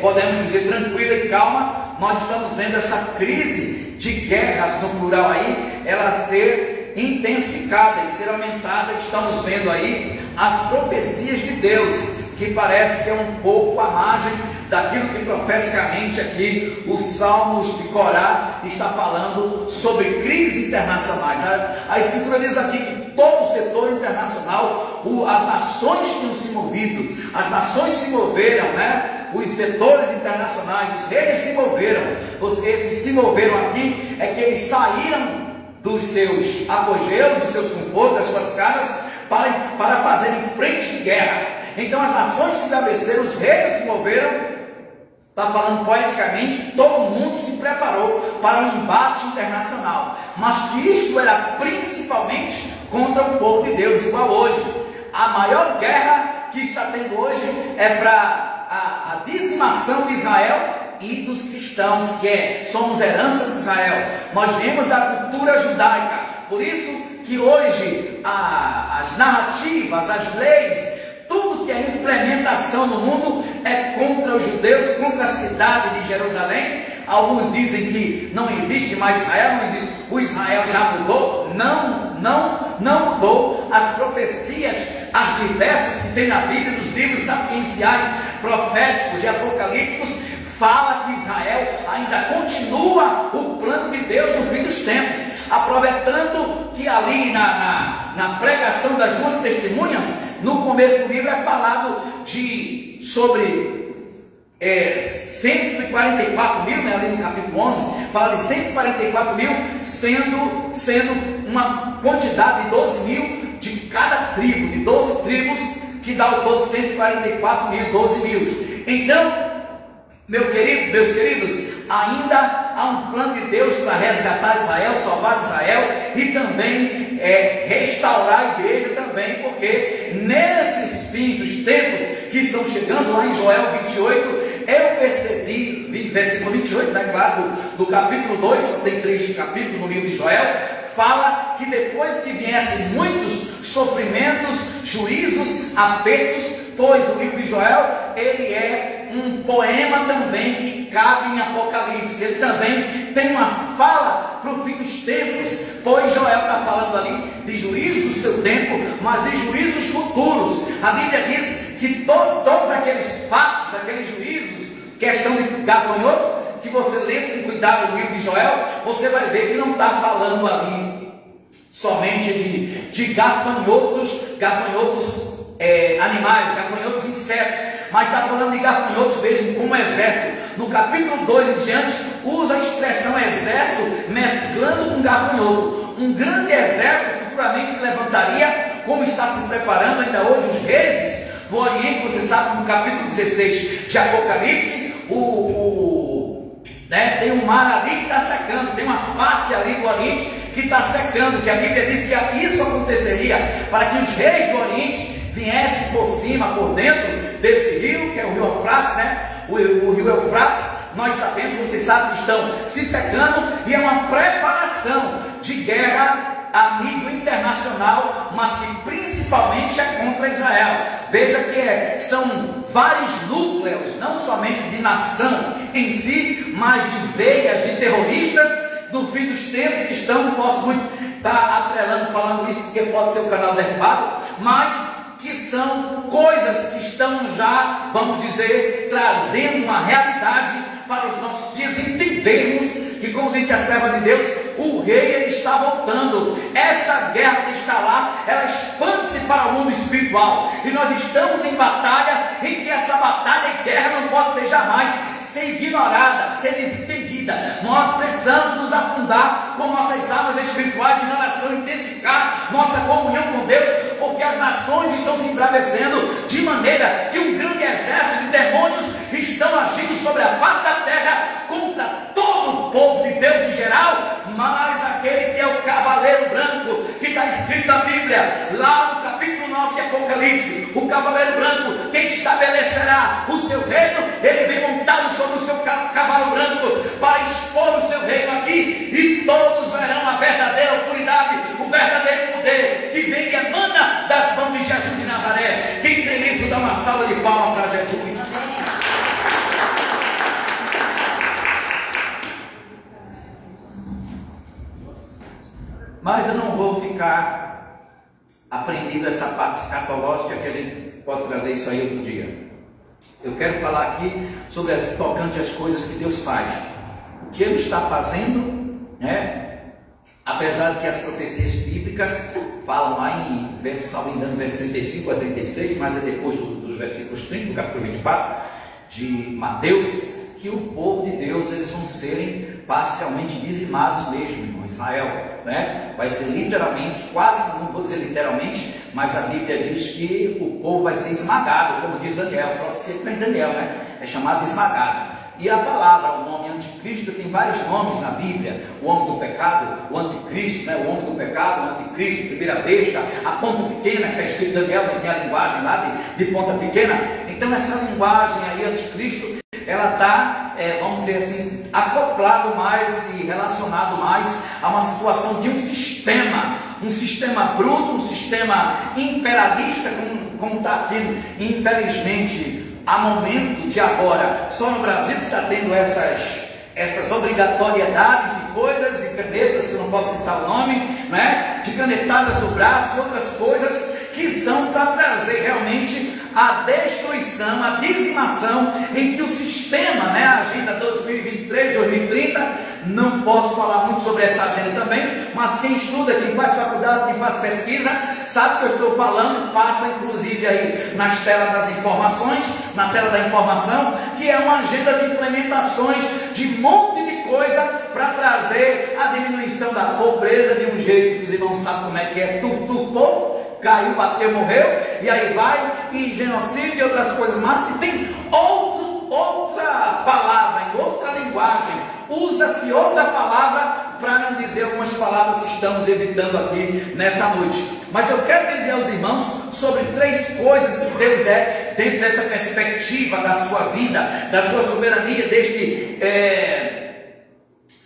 podemos dizer, tranquila e calma, nós estamos vendo essa crise de guerras, no plural aí, ela ser intensificada e ser aumentada. Estamos vendo aí as profecias de Deus, que parece que é um pouco à margem daquilo que profeticamente aqui os Salmos de Corá está falando sobre crises internacionais. A Escritura diz aqui que todo o setor internacional, as nações tinham se movido, as nações se moveram, né? Os setores internacionais, os reis se moveram. Esses se moveram aqui é que eles saíram dos seus apogeus, dos seus confortos, das suas casas, para fazerem frente de guerra. Então as nações se estabeleceram, os reis se moveram. Está falando poeticamente, todo mundo se preparou para um embate internacional, mas que isto era principalmente contra o povo de Deus, igual hoje. A maior guerra que está tendo hoje é para a dizimação de Israel e dos cristãos, que somos herança de Israel. Nós viemos da cultura judaica. Por isso que hoje as narrativas, as leis, tudo que é implementação no mundo é contra os judeus, contra a cidade de Jerusalém. Alguns dizem que não existe mais Israel, não existe. O Israel já mudou? Não mudou. As profecias, as diversas que tem na Bíblia, nos livros sapienciais, proféticos e apocalípticos, fala que Israel ainda continua o plano de Deus no fim dos tempos, aproveitando que ali na pregação das duas testemunhas, no começo do livro é falado sobre 144 mil, né, ali no capítulo 11, fala de 144 mil, sendo uma quantidade de 12 mil de cada tribo, de 12 tribos, que dá o todo 144 mil, 12 mil. Então, meus queridos, ainda há um plano de Deus para resgatar Israel, salvar Israel e também restaurar a igreja também, porque nesses fins dos tempos que estão chegando, lá em Joel 28, eu percebi, versículo 28, né, claro, do capítulo 2, só tem 3 capítulos no livro de Joel, fala que depois que viessem muitos sofrimentos, juízos, apertos, pois o livro de Joel, ele é um poema também que cabe em Apocalipse. Ele também tem uma fala para o fim dos tempos, pois Joel está falando ali de juízo do seu tempo, mas de juízos futuros. A Bíblia diz que todos aqueles fatos, aqueles juízos, questão de gafanhotos, que você lê com cuidado o livro de Joel, você vai ver que não está falando ali somente de gafanhotos, animais, gafanhotos insetos, mas está falando de gafanhotos, vejam, como exército. No capítulo 2 em diante, usa a expressão exército mesclando com gafanhoto. Um grande exército futuramente se levantaria, como está se preparando ainda hoje os reis do Oriente. Você sabe, no capítulo 16 de Apocalipse, tem um mar ali que está secando, tem uma parte ali do Oriente que está secando, que a Bíblia diz que isso aconteceria para que os reis do Oriente viessem por cima, por dentro desse rio, que é o rio Eufrates, né? O rio Eufrates, nós sabemos, vocês sabem que estão se secando, e é uma preparação de guerra a nível internacional, mas que principalmente é contra Israel. Veja que são vários núcleos, não somente de nação em si, mas de veias de terroristas no fim dos tempos que estão. Não posso muito estar atrelando, falando isso, porque pode ser o canal derrubado, mas que são coisas que estão já, vamos dizer, trazendo uma realidade para os nossos dias, entendermos que, como disse a serva de Deus, o rei ele está voltando. Esta guerra que está lá, ela expande-se para o mundo espiritual, e nós estamos em batalha, em que essa batalha e guerra não pode ser jamais ser ignorada, ser desentendida. Nós precisamos nos afundar com nossas armas espirituais em oração, intensificar nossa comunhão com Deus, porque as nações estão se embravecendo de maneira que um grande exército de demônios estão agindo sobre a face da terra contra todo o povo de Deus em geral, mas aquele que é o cavaleiro branco, que está escrito na Bíblia, lá no capítulo 9 de Apocalipse, o cavaleiro branco, quem estabelecerá o seu reino, ele vem montado sobre o seu cavalo branco para expor o seu reino aqui, e todos verão a verdadeira autoridade, o verdadeiro poder que vem e emana das mãos de Jesus de Nazaré. Quem crê nisso, dá uma salva de palmas para Jesus. Mas eu não vou ficar aprendendo essa parte escatológica, que a gente pode trazer isso aí outro dia. Eu quero falar aqui sobre tocante às coisas que Deus faz. O que Ele está fazendo, né? Apesar de que as profecias bíblicas falam lá em verso, salvo engano, verso 35 a 36, mas é depois dos versículos 30 do capítulo 24 de Mateus, que o povo de Deus, eles vão serem parcialmente dizimados mesmo, irmão. Israel, né? Vai ser literalmente, quase, não vou dizer literalmente, mas a Bíblia diz que o povo vai ser esmagado, como diz Daniel, a profecia que vem Daniel, né? É chamado de esmagado. E a palavra, o nome anticristo, tem vários nomes na Bíblia: o homem do pecado, o anticristo, né? O homem do pecado, o anticristo, primeira besta, a ponta pequena, que é escrito Daniel, tem a linguagem lá de ponta pequena. Então essa linguagem aí, anticristo, ela está, vamos dizer assim, acoplado mais e relacionado mais a uma situação de um sistema bruto, um sistema imperialista, como está aqui, infelizmente, a momento de agora. Só no Brasil que está tendo essas obrigatoriedades de coisas, de canetas, que eu não posso citar o nome, né? De canetadas no braço e outras coisas que são para trazer realmente a destruição, a dizimação, em que o sistema, né, a agenda 2023, 2030, não posso falar muito sobre essa agenda também, mas quem estuda, quem faz faculdade, quem faz pesquisa, sabe que eu estou falando, passa inclusive aí nas telas das informações, na tela da informação, que é uma agenda de implementações de um monte de coisa para trazer a diminuição da pobreza de um jeito que os irmãos sabem como é que é, povo, caiu, bateu, morreu, e aí vai, e genocídio e outras coisas, mas que tem outros outra palavra, em outra linguagem, usa-se outra palavra para não dizer algumas palavras que estamos evitando aqui nessa noite. Mas eu quero dizer aos irmãos sobre 3 coisas que Deus é dentro dessa perspectiva da sua vida, da sua soberania,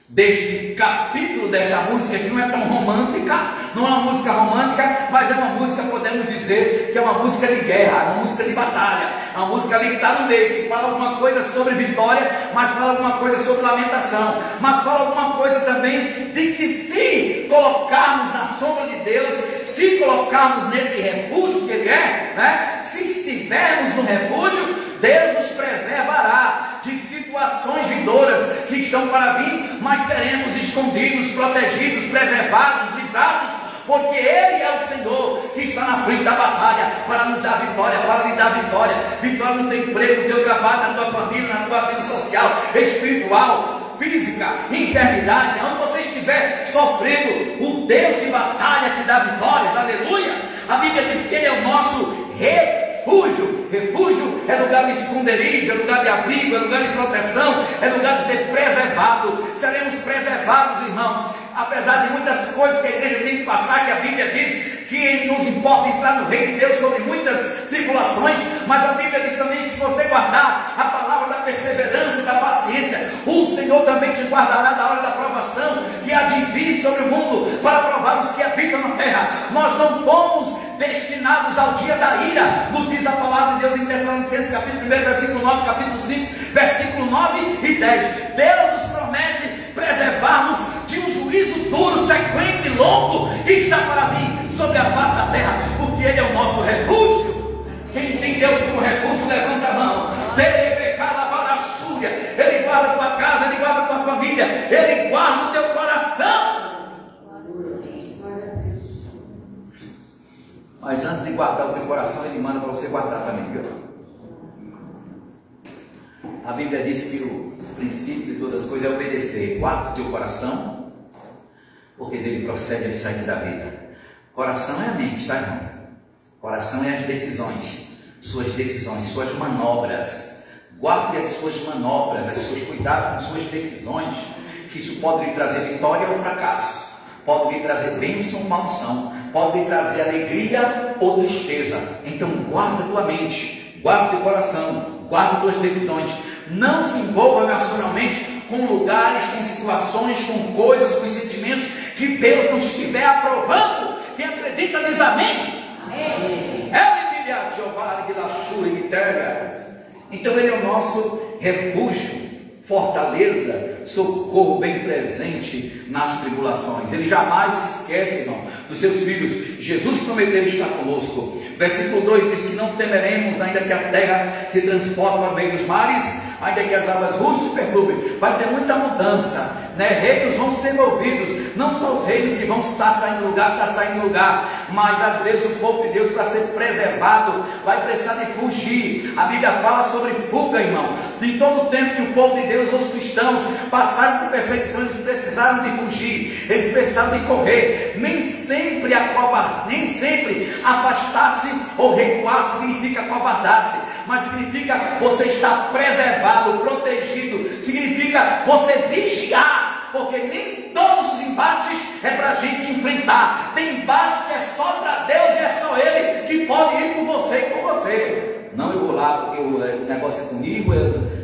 deste capítulo desta música, que não é tão romântica, não é uma música romântica, mas é uma música, podemos dizer, que é uma música de guerra, uma música de batalha, é uma música ali que está no meio, que fala alguma coisa sobre vitória, mas fala alguma coisa sobre lamentação, mas fala alguma coisa também de que se colocarmos na sombra de Deus, se colocarmos nesse refúgio que Ele é, né? Se estivermos no refúgio, Deus nos preservará de situações vindouras que estão para vir, mas seremos escondidos, protegidos, preservados, livrados, porque Ele é o Senhor que está na frente da batalha para nos dar vitória, para lhe dar vitória. Vitória no teu emprego, no teu trabalho, na tua família, na tua vida social, espiritual, física, enfermidade, onde você estiver sofrendo, o Deus de batalha te dá vitórias, aleluia. A Bíblia diz que Ele é o nosso refúgio. Refúgio é lugar de esconderijo, é lugar de abrigo, é lugar de proteção, é lugar de ser preservado. Seremos preservados, irmãos, apesar de muitas coisas que a igreja tem que passar, que a Bíblia diz que nos importa entrar no reino de Deus sobre muitas tribulações, mas a Bíblia diz também que se você guardar a palavra da perseverança e da paciência, o Senhor também te guardará da hora da provação que há de vir sobre o mundo para provar os que habitam na terra. Nós não fomos destinados ao dia da ira, nos diz a palavra de Deus em Tessalonicenses capítulo 1, versículo 9, capítulo 5, versículo 9 e 10. Deus nos promete preservarmos de um juízo duro, sequente e longo que está para vir sobre a face da terra, porque Ele é o nosso refúgio. Quem tem Deus como refúgio, levanta a mão. Ele guarda a tua casa, Ele guarda a tua família, Ele guarda o teu coração. Mas antes de guardar o teu coração, Ele manda para você guardar também, viu? A Bíblia diz que o princípio de todas as coisas é obedecer. Guarda o teu coração, porque dele procede a saída da vida. Coração é a mente, tá, irmão? Coração é as decisões, suas manobras. Guarde as suas manobras, os seus cuidados com suas decisões, que isso pode lhe trazer vitória ou fracasso, pode lhe trazer bênção ou maldição, pode lhe trazer alegria ou tristeza. Então guarda tua mente, guarda teu coração, guarda tuas decisões. Não se envolva emocionalmente com lugares, com situações, com coisas, com sentimentos que Deus não estiver aprovando. Quem acredita diz amém. Amém. Então Ele é o nosso refúgio, fortaleza, socorro bem presente nas tribulações. Ele jamais se esquece, irmão, dos seus filhos. Jesus prometeu estar conosco. Versículo 2 diz que não temeremos, ainda que a terra se transporte para o meio dos mares, ainda que as águas rujam e se perturbem. Vai ter muita mudança, né? Reinos vão ser movidos, não só os reinos que vão estar saindo do lugar, está saindo do lugar, mas às vezes o povo de Deus, para ser preservado, vai precisar de fugir. A Bíblia fala sobre fuga, irmão. Em todo o tempo que o povo de Deus, os cristãos, passaram por perseguição, eles precisaram de fugir, eles precisaram de correr. Nem sempre afastar-se ou recuar significa acovardar-se, mas significa você estar preservado, protegido, significa você vigiar, porque nem todos os embates é para a gente enfrentar. Tem embate que é só para Deus e é só Ele que pode ir com você e com você. Não, eu vou lá porque o negócio é comigo.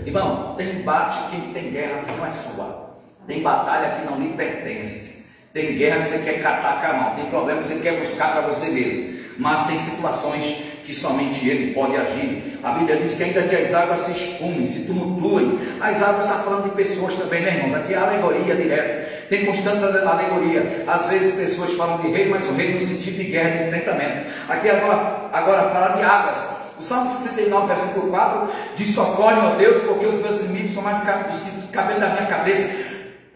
Irmão, tem embate que tem guerra que não é sua, tem batalha que não lhe pertence, tem guerra que você quer catar com a mão, tem problema que você quer buscar para você mesmo, mas tem situações que somente Ele pode agir. A Bíblia diz que ainda que as águas se espumem, se tumultuem, as águas está falando de pessoas também, né, irmãos? Aqui é alegoria direto, tem constante alegoria. Às vezes pessoas falam de rei, mas o rei no sentido de guerra, de enfrentamento. Aqui agora fala de águas. O Salmo 69, versículo 4 diz: socorre, ó Deus, porque os meus inimigos são mais caros que o cabelo da minha cabeça.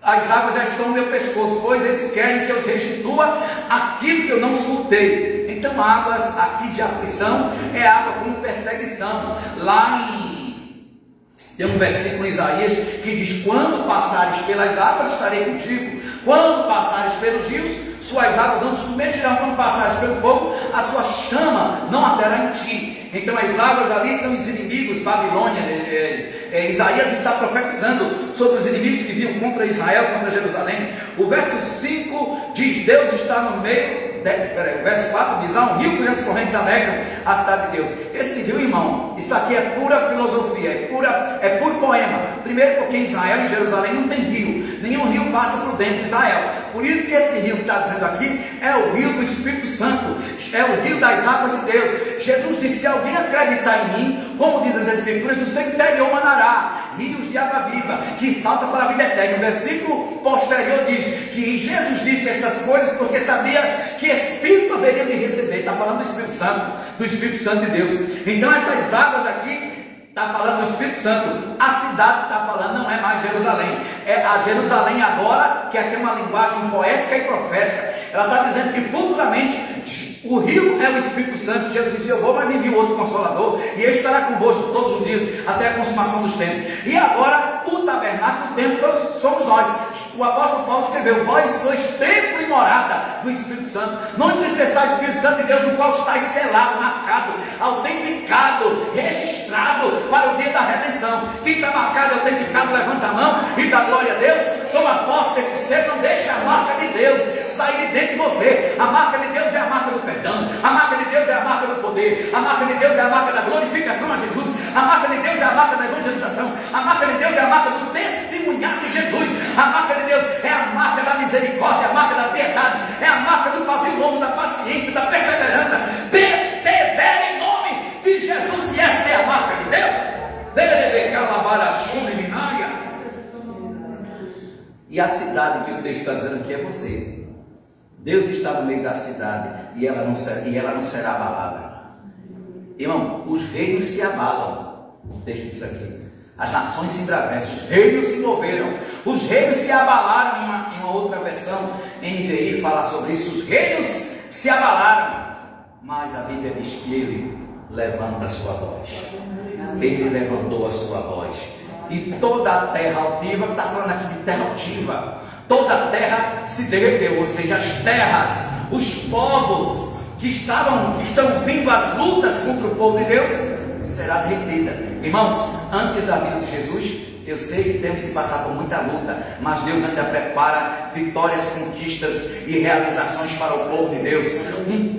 As águas já estão no meu pescoço, pois eles querem que eu restitua aquilo que eu não surtei. Então águas aqui de aflição é água como perseguição. Tem um versículo em Isaías que diz: quando passares pelas águas, estarei contigo. Quando passares pelos rios, suas águas não submergirão. Quando passares pelo fogo, a sua chama não arderá em ti. Então as águas ali são os inimigos, Babilônia, Isaías está profetizando sobre os inimigos que vinham contra Israel, contra Jerusalém. O verso 5 diz: Deus está no meio. O verso 4 diz: há um rio cujas correntes alegram a cidade de Deus. Esse rio, irmão, isso aqui é pura filosofia, é puro poema. Primeiro porque em Israel e Jerusalém não tem rio, nenhum rio passa por dentro de Israel. Por isso que esse rio que está dizendo aqui é o rio do Espírito Santo, é o rio das águas de Deus. Jesus disse: se alguém acreditar em mim, como diz as Escrituras, do seu interior manará rios de água viva, que salta para a vida eterna. O versículo posterior diz que Jesus disse estas coisas porque sabia que Espírito haveria de receber. Está falando do Espírito Santo de Deus. Então essas águas aqui está falando do Espírito Santo. A cidade que está falando não é mais Jerusalém, é a Jerusalém agora, que aqui é uma linguagem poética e profética. Ela está dizendo que futuramente o rio é o Espírito Santo. Jesus disse: eu vou, mas envio outro Consolador, e ele estará convosco todos os dias, até a consumação dos tempos. E agora o tabernáculo, o templo, somos nós. O apóstolo Paulo escreveu: vós sois templo e morada do Espírito Santo. Não entristeçais o Espírito Santo de Deus, no qual estáis selado, marcado, autenticado, registrado para o dia da redenção. Quem está marcado e autenticado, levanta a mão e dá glória a Deus. Toma posse desse ser, não deixa a marca de Deus sair de dentro de você. A marca de Deus é a marca do perdão, a marca de Deus é a marca do poder, a marca de Deus é a marca da glorificação a Jesus, a marca de Deus é a marca da evangelização, a marca de Deus é a marca do testemunhar de Jesus, a marca de Deus é a marca da misericórdia, a marca da piedade, é a marca do pavio longo, da paciência, da perseverança. Persevere em nome de Jesus, que essa é a marca de Deus. E a cidade que o texto está dizendo aqui é você. Deus está no meio da cidade e ela não será abalada. Irmão, os reinos se abalam. O texto diz aqui: as nações se embravecem, os reinos se moveram, os reinos se abalaram. Em uma outra versão, NVI fala sobre isso: os reinos se abalaram. Mas a Bíblia diz que ele levanta a sua voz. Ele levantou a sua voz, e toda a terra altiva, está falando aqui de terra altiva, toda a terra se derreteu, ou seja, as terras, os povos que estão vindo às lutas contra o povo de Deus, será derretida. Irmãos, antes da vinda de Jesus, eu sei que temos que passar por muita luta, mas Deus ainda prepara vitórias, conquistas e realizações para o povo de Deus.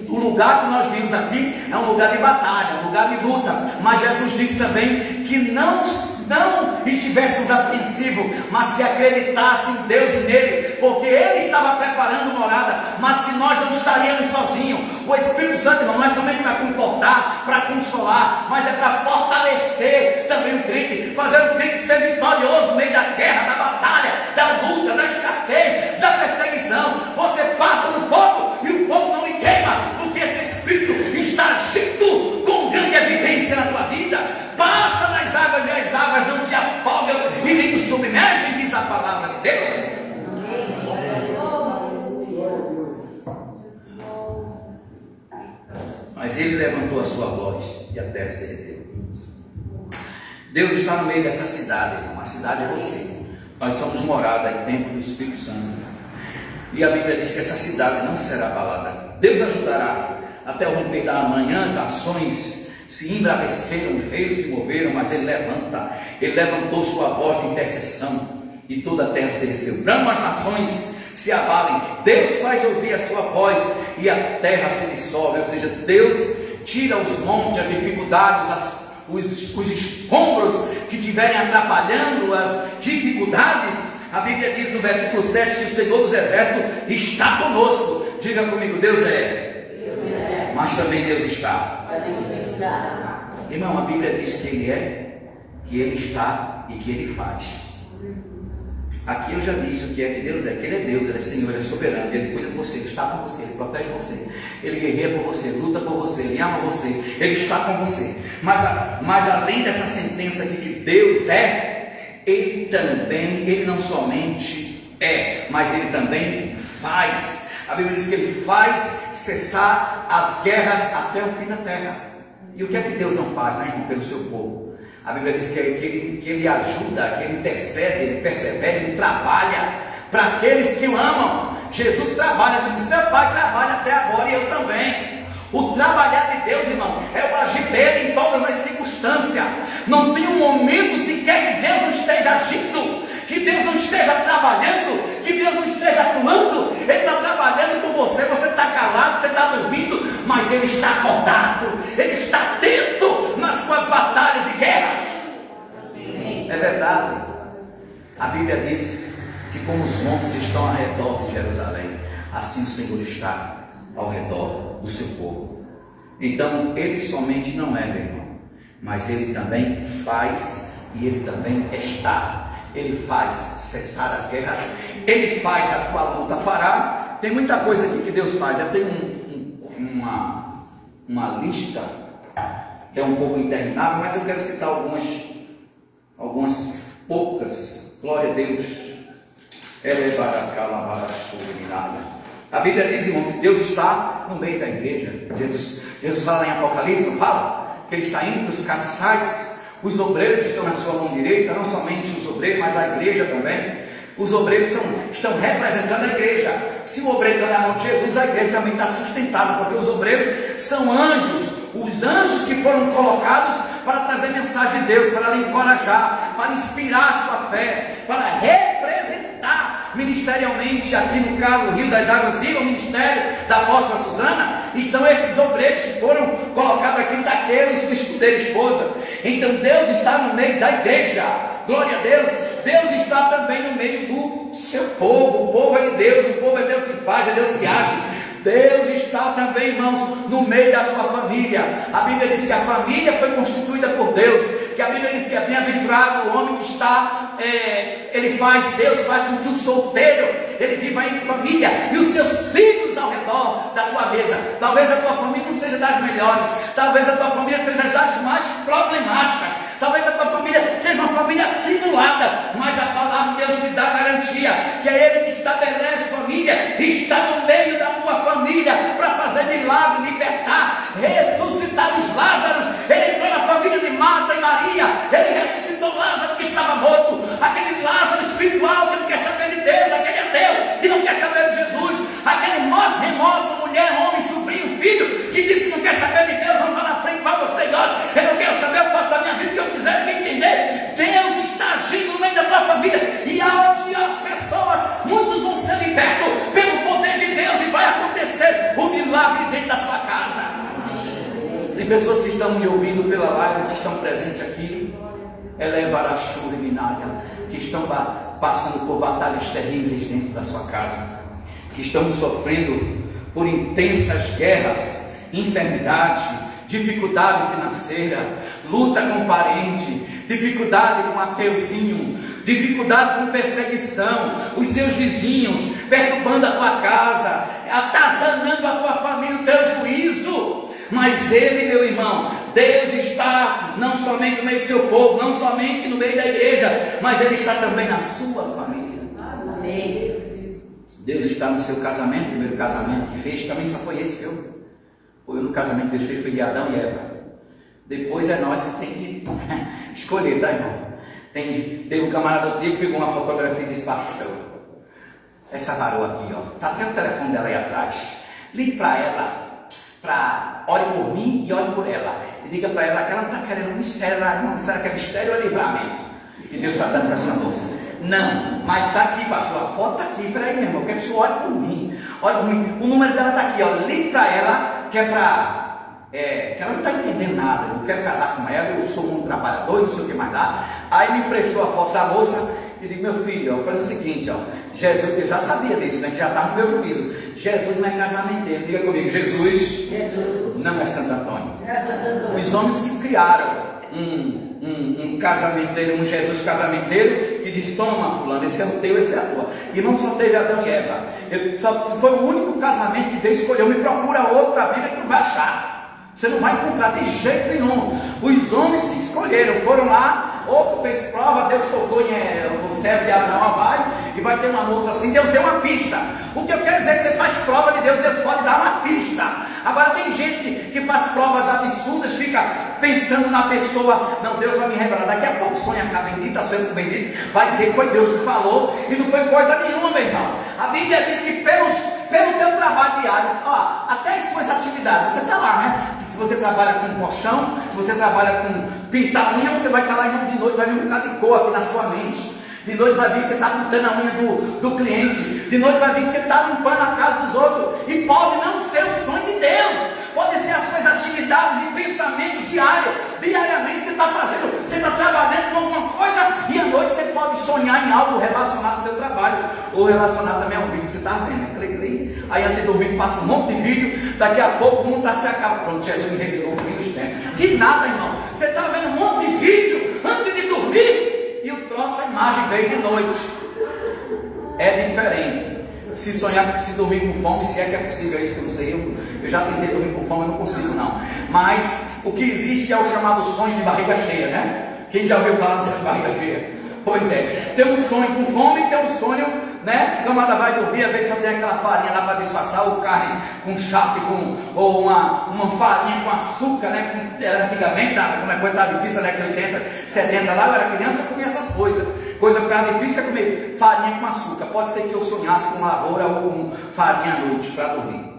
O lugar que nós vimos aqui é um lugar de batalha, um lugar de luta, mas Jesus disse também que não estivéssemos apreensivos, mas que acreditassem em Deus e nele, porque Ele estava preparando morada, mas que nós não estaríamos sozinhos. O Espírito Santo, irmão, não é somente para confortar, para consolar, mas é para fortalecer também o crente, fazer o crente ser vitorioso no meio da guerra, da batalha, da luta, da escassez, da perseguição. Você passa no fogo e o fogo não lhe queima, porque esse Espírito está agindo com grande evidência na tua vida. Passa nas águas e as águas não te afogam e nem te submergem, diz a palavra de Deus. Mas ele levantou a sua voz e a terra se derreteu. Deus está no meio dessa cidade, irmão. A cidade é você. Nós somos morada e templo do Espírito Santo. E a Bíblia diz que essa cidade não será abalada. Deus ajudará. Até o romper da manhã, as nações se embraveceram, os reis se moveram, mas ele levantou sua voz de intercessão, e toda a terra se derreteu. Bramam as nações, se abalem. Deus faz ouvir a sua voz e a terra se dissolve. Ou seja, Deus tira os montes, as dificuldades, os escombros que estiverem atrapalhando, as dificuldades. A Bíblia diz no versículo 7 que o Senhor dos Exércitos está conosco. Diga comigo: Deus é, mas também Deus está. Irmão, a Bíblia diz que Ele é, que Ele está e que Ele faz. Aqui eu já disse o que é que Deus é: que Ele é Deus, Ele é Senhor, Ele é soberano, Ele cuida de você, Ele está com você, Ele protege você, Ele guerreia por você, luta por você, Ele ama você, Ele está com você. Mas além dessa sentença aqui que Deus é, Ele não somente é, mas Ele também faz. A Bíblia diz que Ele faz cessar as guerras até o fim da terra. E o que é que Deus não faz, né, irmão, pelo seu povo? A Bíblia diz que Ele ajuda, que Ele intercede, Ele persevera, Ele trabalha para aqueles que o amam. Jesus trabalha, Jesus disse: meu Pai trabalha até agora e eu também. O trabalhar de Deus, irmão, é o agir dele em todas as circunstâncias. Não tem um momento sequer quer que Deus não esteja agindo, que Deus não esteja trabalhando, que Deus não esteja atuando. Ele está trabalhando por você, você está calado, você está dormindo, mas Ele está acordado, Ele está atento nas suas batalhas e guerras. É verdade. A Bíblia diz que como os montes estão ao redor de Jerusalém, assim o Senhor está ao redor do seu povo. Então Ele somente não é, meu irmão, mas Ele também faz e Ele também está. Ele faz cessar as guerras, Ele faz a tua luta parar. Tem muita coisa aqui que Deus faz. Eu tenho uma lista que é um pouco interminável, mas eu quero citar algumas poucas. Glória a Deus. A Bíblia diz, irmãos, que Deus está no meio da igreja. Jesus fala em Apocalipse, fala que Ele está entre os caçais. Os obreiros estão na sua mão direita, não somente os obreiros, mas a igreja também. Os obreiros estão representando a igreja. Se o obreiro está na mão de Jesus, a igreja também está sustentada, porque os obreiros são anjos, os anjos que foram colocados para trazer mensagem de Deus, para lhe encorajar, para inspirar a sua fé, para representar ministerialmente. Aqui no caso, o Rio das Águas Vivas, o ministério da apóstola Susana, estão esses obreiros que foram colocados aqui, Taqueiro e sua escudeira esposa. Então Deus está no meio da igreja, glória a Deus. Deus está também no meio do seu povo. O povo é de Deus, o povo é Deus que faz, é Deus que age. Deus está também, irmãos, no meio da sua família. A Bíblia diz que a família foi constituída por Deus, que a Bíblia diz que é bem-aventurado o homem que está, Deus faz com que o solteiro, ele viva em família, e os seus filhos ao redor da tua mesa. Talvez a tua família não seja das melhores, talvez a tua família seja das mais problemáticas, talvez a tua família seja uma família tribulada, mas a palavra de Deus te dá garantia, que é Ele que estabelece família, e está no meio da tua família, para fazer milagre, libertar, ressuscitar os Lázaros. Ele entrou na família de Marta e Maria, Ele ressuscitou Lázaro que estava morto, aquele Lázaro espiritual que não quer saber de Deus, aquele ateu que não quer saber de Jesus, aquele mais remoto, mulher, homem, sobrinho, filho, que disse que não quer saber de Deus. Vamos lá na frente para você, Deus, eu não quero saber, eu faço da minha vida o que eu quiser me entender. Deus está agindo no meio da tua família, e ao odiar as pessoas, muitos vão ser libertos pelo poder de Deus, e vai acontecer o milagre dentro da sua casa. Tem pessoas que estão me ouvindo pela live, que estão presentes aqui, que estão passando por batalhas terríveis dentro da sua casa, que estão sofrendo por intensas guerras, enfermidade, dificuldade financeira, luta com parente, dificuldade com ateuzinho, dificuldade com perseguição, os seus vizinhos perturbando a tua casa, atazanando a tua família, o teu juízo. Mas Ele, meu irmão, Deus está não somente no meio do seu povo, não somente no meio da igreja, mas Ele está também na sua família. Amém. Deus está no seu casamento. O primeiro casamento que fez também só foi esse, viu? Foi no casamento que Deus fez, foi de Adão e Eva. Depois é nós que tem que escolher, tá, irmão? Teve um camarada que pegou uma fotografia e disse: pastor, essa varoa aqui, ó, tá até o telefone dela aí atrás, ligue para ela, olhe por mim e olhe por ela, e diga para ela que ela não está querendo um mistério lá, não. Será que é mistério ou é livramento que Deus está dando para essa moça? Não, mas está aqui, pastor, a foto está aqui. Peraí, meu irmão, eu quero que você olhe por mim, olhe por mim. O número dela está aqui, ó, ligue para ela, que é para que ela não está entendendo nada. Eu quero casar com ela, eu sou um trabalhador, não sei o que mais lá. Aí me emprestou a foto da moça e disse: meu filho, ó, faz o seguinte, ó, Jesus, eu já sabia disso, né, que já está no meu juízo. Jesus não é casamenteiro. Diga comigo: Jesus não é Santo Antônio. Os homens que criaram um casamenteiro, um Jesus casamenteiro, que diz: toma, fulano, esse é o teu, esse é a tua. E não só teve Adão e Eva. Foi o único casamento que Deus escolheu. Me procura outro para a vida que não vai achar. Você não vai encontrar de jeito nenhum. Os homens que escolheram foram lá, outro fez prova, Deus tocou no servo de Abraão, vai, e vai ter uma moça assim. Deus deu uma pista. O que eu quero dizer é que você faz prova de Deus, Deus pode dar uma pista. Agora tem gente que faz provas absurdas, fica pensando na pessoa: não, Deus vai me revelar. Daqui a pouco sonha com a bendita, sonha com o bendito, vai dizer que foi Deus que falou, e não foi coisa nenhuma, meu irmão. A Bíblia diz que pelo teu trabalho diário, ó, até as suas atividades, você está lá, né? Se você trabalha com colchão, se você trabalha pintar a unha, você vai estar lá, irmão, de noite, vai vir um bocado de cor aqui na sua mente. De noite vai vir que você está pintando a unha do cliente. De noite vai vir que você está limpando a casa dos outros. E pode não ser o sonho de Deus. Pode ser as suas atividades e pensamentos diários. Diariamente você está fazendo, você está trabalhando com alguma coisa. E à noite você pode sonhar em algo relacionado ao seu trabalho. Ou relacionado também ao vídeo que você está vendo. Aí antes de dormir passa um monte de vídeo. Daqui a pouco o mundo está se acabando. Pronto, Jesus me revelou o fim dos tempos. De nada, irmão. Você está vendo um monte de vídeo antes de dormir. E o troço, a imagem veio de noite. É diferente. Se sonhar, se dormir com fome, se é que é possível, é isso que eu não sei. Eu já tentei dormir com fome, eu não consigo não. Mas o que existe é o chamado sonho de barriga cheia, né? Quem já ouviu falar do sonho de barriga cheia? Pois é, tem um sonho com fome e tem um sonho, né? A camada vai dormir, às vezes só tem aquela farinha lá para disfarçar, ou carne com charque, ou uma farinha com açúcar, né? Antigamente, quando a coisa estava difícil, né? 80, 70 lá, eu era criança, comia essas coisas. Coisa que estava difícil é comer farinha com açúcar. Pode ser que eu sonhasse com lavoura ou com farinha à noite para dormir.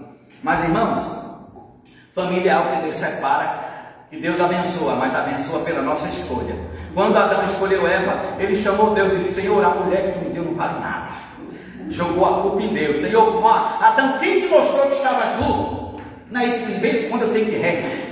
Mas irmãos, família é algo que Deus separa, que Deus abençoa, mas abençoa pela nossa escolha. Quando Adão escolheu Eva, ele chamou Deus e disse: Senhor, a mulher que tu me deu não vale nada. Jogou a culpa em Deus. Senhor, Adão, quem te mostrou que estavas nu? Não é isso, de vez em quando eu tenho que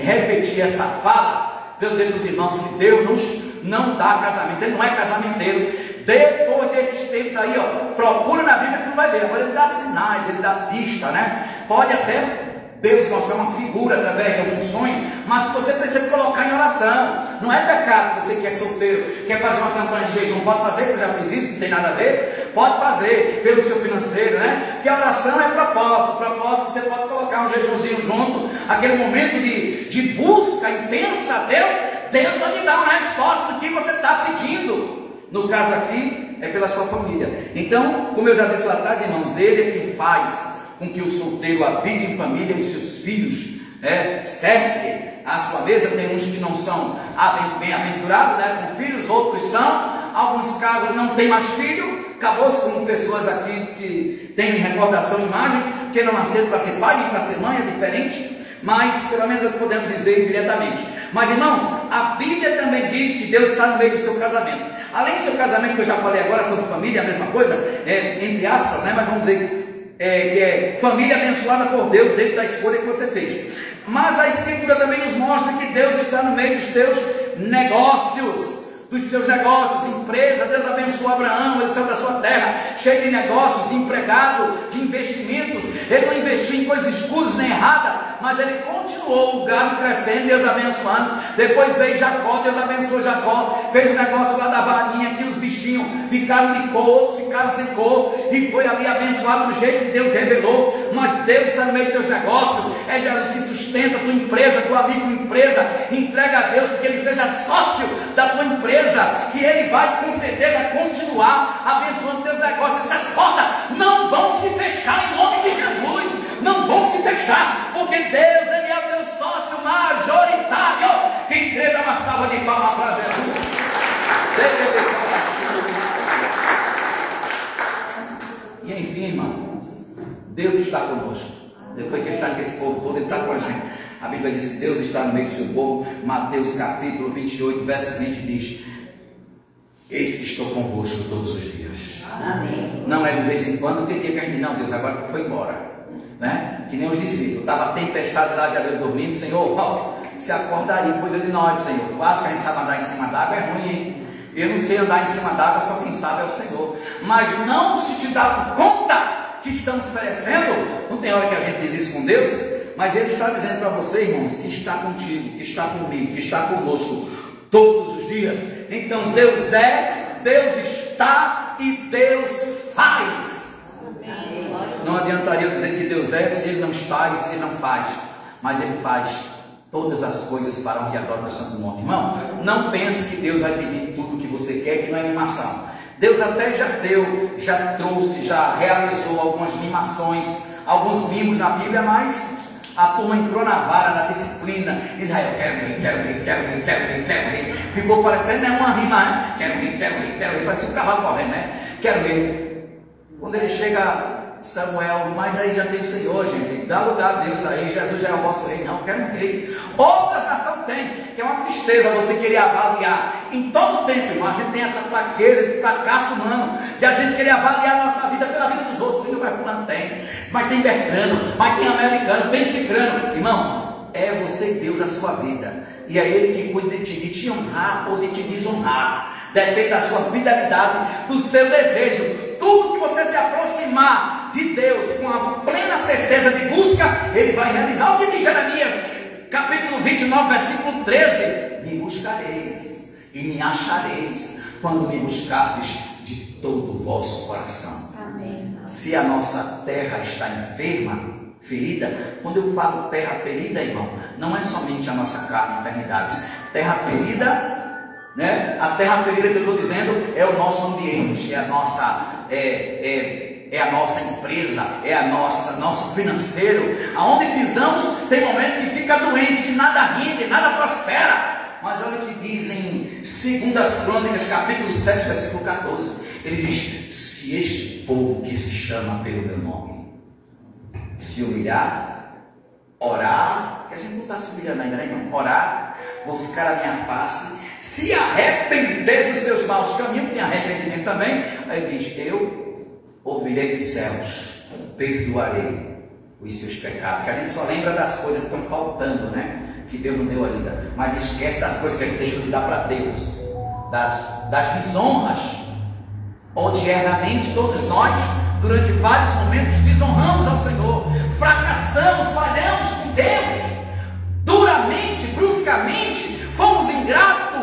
repetir essa fala, para eu dizer para os irmãos que Deus não dá casamento, ele não é casamenteiro. Depois desses tempos aí, ó, procura na Bíblia que tu vai ver. Agora ele dá sinais, ele dá pista, né? Pode até Deus mostrar uma figura através de algum sonho, mas você precisa colocar em oração. Não é pecado você que é solteiro, quer fazer uma campanha de jejum, pode fazer, que eu já fiz isso, não tem nada a ver. Pode fazer pelo seu financeiro, né? Porque a oração é propósito. Propósito, você pode colocar um jejumzinho junto, aquele momento de busca intensa a Deus. Deus vai lhe dar uma resposta do que você está pedindo. No caso aqui, é pela sua família. Então, como eu já disse lá atrás, irmãos, ele é quem faz com que o solteiro habite em família e os seus filhos cerquem a sua mesa. Tem uns que não são bem-aventurados, né, com filhos, outros são. Alguns casos não tem mais filho. Acabou-se com pessoas aqui que têm recordação, imagem, que não nasceram para ser pai e para ser mãe, é diferente. Mas pelo menos podemos dizer diretamente. Mas irmãos, a Bíblia também diz que Deus está no meio do seu casamento. Além do seu casamento, que eu já falei agora sobre família, a mesma coisa, entre aspas, né? Mas vamos dizer que é família abençoada por Deus dentro da escolha que você fez. Mas a Escritura também nos mostra que Deus está no meio dos teus negócios. Dos seus negócios, empresa. Deus abençoou Abraão, ele saiu da sua terra cheio de negócios, de empregado, de investimentos. Ele não investiu em coisas escusas nem erradas, mas ele continuou o gado crescendo, Deus abençoando. Depois veio Jacó, Deus abençoou Jacó, fez o negócio lá da varinha, que os bichinhos ficaram de cor, outros ficaram sem cor, e foi ali abençoado do jeito que Deus revelou. Mas Deus está no meio dos teus negócios, é Jesus que sustenta a tua empresa, tua microempresa. Entrega a Deus, porque ele seja sócio da tua empresa, que ele vai com certeza continuar abençoando teus negócios. Essas portas não vão se fechar em nome de Jesus, não vão se fechar, porque Deus, ele é o teu sócio majoritário. Quem crê, dá uma salva de palmas para Jesus. E enfim, irmão, Deus está conosco. Depois que ele está com esse povo todo, ele está com a gente. A Bíblia diz que Deus está no meio do seu povo. Mateus capítulo 28, verso 20 diz: eis que estou convosco todos os dias. Amém. Não é de vez em quando, tem dia que a gente não, Deus agora foi embora, né? Que nem os discípulos, estava tempestade lá, Jesus dormindo. Senhor, se acorda aí, cuida de nós, Senhor. Tu acha que a gente sabe andar em cima d'água? É ruim, hein? Eu não sei andar em cima d'água, só quem sabe é o Senhor. Mas não se te dá conta que estamos perecendo. Não tem hora que a gente diz isso com Deus, mas Ele está dizendo para você, irmãos, que está contigo, que está comigo, que está conosco todos os dias. Então Deus é, Deus está e Deus faz. Amém. Não adiantaria dizer que Deus é se Ele não está e se Ele não faz, mas Ele faz todas as coisas para o que adora o santo nome. Irmão, não pense que Deus vai pedir tudo o que você quer, que não é animação. Deus até já deu, já trouxe, já realizou algumas animações, alguns mimos na Bíblia, mas a turma entrou na vara, na disciplina. Israel, quero ver. Ficou parecendo uma rima, né? Quero ver. Parecia um cavalo correndo, né? Quero ver. Quando ele chega Samuel, mas aí já tem o Senhor, gente, dá lugar a Deus aí, Jesus já é o vosso rei. Não, quero um rei. Outras nações têm, que é uma tristeza você querer avaliar. Em todo tempo, irmão, a gente tem essa fraqueza, esse fracasso humano, de a gente querer avaliar a nossa vida pela vida dos outros. Ainda vai fulano tem, mas tem Bertrano, mas tem americano, tem cicrano. Irmão, é você e Deus a sua vida. E é Ele que cuida de ti, de te honrar ou de te desonrar. Depende da sua fidelidade, do seu desejo. Tudo que você se aproximar de Deus com a plena certeza de busca, Ele vai realizar. O que diz Jeremias, capítulo 29, versículo 13: me buscareis e me achareis quando me buscardes de todo o vosso coração. Amém. Se a nossa terra está enferma, ferida, quando eu falo terra ferida, irmão, não é somente a nossa carne, enfermidades. Terra ferida, né? A terra ferida que eu estou dizendo é o nosso ambiente, é a nossa empresa, é a nosso financeiro. Aonde pisamos, tem momento que fica doente, que nada rende, nada prospera. Mas olha o que diz em 2 Crônicas, capítulo 7, versículo 14. Ele diz: se este povo que se chama pelo meu nome se humilhar, orar, que a gente não está se humilhando ainda, né, irmão? Orar, buscar a minha face, se arrepender dos seus maus caminhos, tem arrependimento também. Aí ele diz: eu ouvirei dos céus, perdoarei os seus pecados. Que a gente só lembra das coisas que estão faltando, né? Que Deus não deu ainda, mas esquece das coisas que a gente deixou de dar para Deus, das desonras. Odiernamente, todos nós, durante vários momentos, desonramos ao Senhor, fracassamos, falhamos com Deus, duramente, bruscamente, fomos ingratos.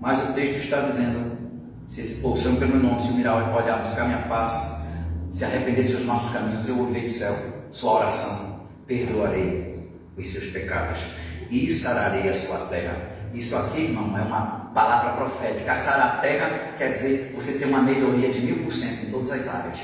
Mas o texto está dizendo: se esse povo chama pelo meu nome, se humilhar, olhar, buscar minha face, se arrepender dos seus nossos caminhos, eu ouvirei do céu sua oração, perdoarei os seus pecados e sararei a sua terra. Isso aqui, irmão, é uma palavra profética. Sarar a terra quer dizer você ter uma melhoria de 1000% em todas as áreas.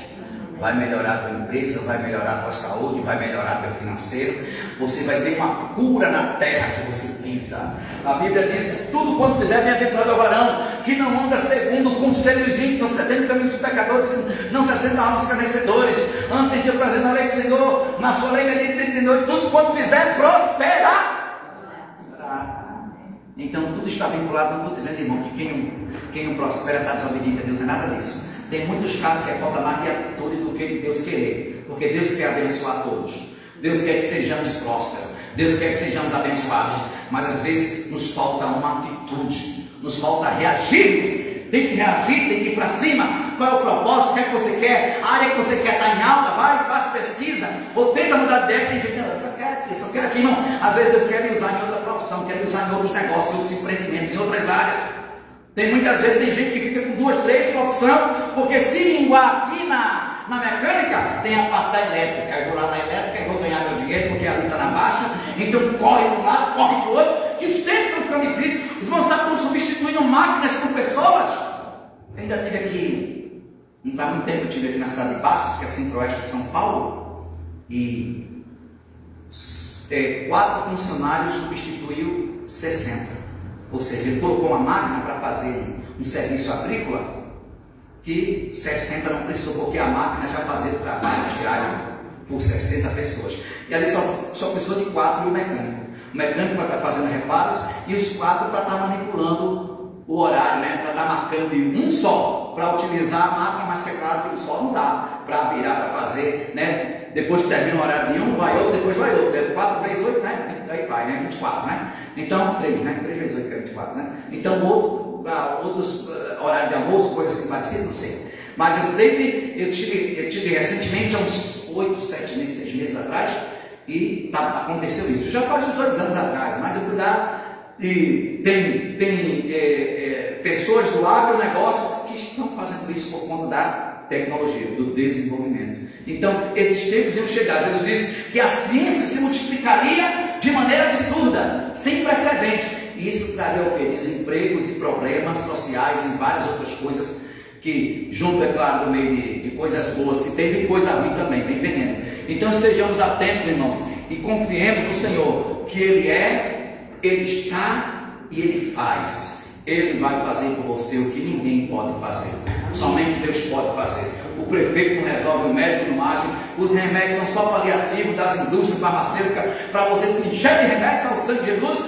Vai melhorar a tua empresa, vai melhorar a tua saúde, vai melhorar o teu financeiro. Você vai ter uma cura na terra que você pisa. A Bíblia diz: tudo quanto fizer, bem-aventurado é o varão que não anda segundo o conselho dos ímpios, não se detém no caminho dos pecadores, não se assenta aos escarnecedores. Anda em seu prazer na lei do Senhor, na sua lei medita de noite. Tudo quanto fizer, prosperará. Então tudo está vinculado. Não estou dizendo, irmão, que quem não prospera está desobediente a Deus, não é nada disso. Tem muitos casos que é falta mais de atitude do que de Deus querer, porque Deus quer abençoar todos, Deus quer que sejamos prósperos, Deus quer que sejamos abençoados, mas às vezes nos falta uma atitude, nos falta reagirmos. Tem que reagir, tem que ir para cima. Qual é o propósito? O que é que você quer? A área que você quer está em alta? Vai, faz pesquisa, ou tenta mudar de ideia. Tem gente que só quer aqui, não. Às vezes Deus quer me usar em outra profissão, quer me usar em outros negócios, em outros empreendimentos, em outras áreas. Muitas vezes tem gente que fica com 2, 3 profissões, porque se linguar aqui na mecânica, tem a parte da elétrica. Eu vou lá na elétrica e vou ganhar meu dinheiro, porque ali está na baixa. Então corre para um lado, corre para o outro, que os tempos estão ficando difíceis. Os irmãos estão substituindo máquinas por pessoas. Eu ainda tive aqui, não faz muito tempo, eu estive aqui na cidade de Bastos, que é centro-oeste de São Paulo, e 4 funcionários substituiu 60. Ou seja, ele colocou uma máquina para fazer um serviço agrícola que 60 não precisou, porque a máquina já fazia o trabalho diário por 60 pessoas. E ali só precisou de 4 e o mecânico. O mecânico para estar fazendo reparos e os 4 para estar manipulando o horário, né? Para estar marcando um só, para utilizar a máquina, mas que é claro que um só não dá para virar, para fazer, né? Depois que termina o horário de um, vai outro, depois vai outro. 4 vezes 8, né? Aí vai, né? 24, né? Então, 3, né? 3 vezes 8 é 24, né? Então, outros horários de almoço, coisa assim parecida, não sei. Mas eu tive recentemente, há uns 8, 7 meses, 6 meses atrás, e aconteceu isso. Já faz uns 2 anos atrás, mas eu fui lá e tem pessoas do agronegócio que estão fazendo isso por conta da tecnologia, do desenvolvimento. Então, esses tempos iam chegar. Jesus disse que a ciência se multiplicaria de maneira absurda, sem precedente. E isso traria o quê? Desempregos e problemas sociais e várias outras coisas que, junto, é claro, no meio de coisas boas, que teve coisa ruim também, bem veneno. Então, estejamos atentos, irmãos, e confiemos no Senhor, que Ele é, Ele está e Ele faz. Ele vai fazer por você o que ninguém pode fazer. Somente Deus pode fazer. O prefeito não resolve, o médico não age. Os remédios são só paliativos das indústrias farmacêuticas para você se encher de remédios ao sangue de Jesus,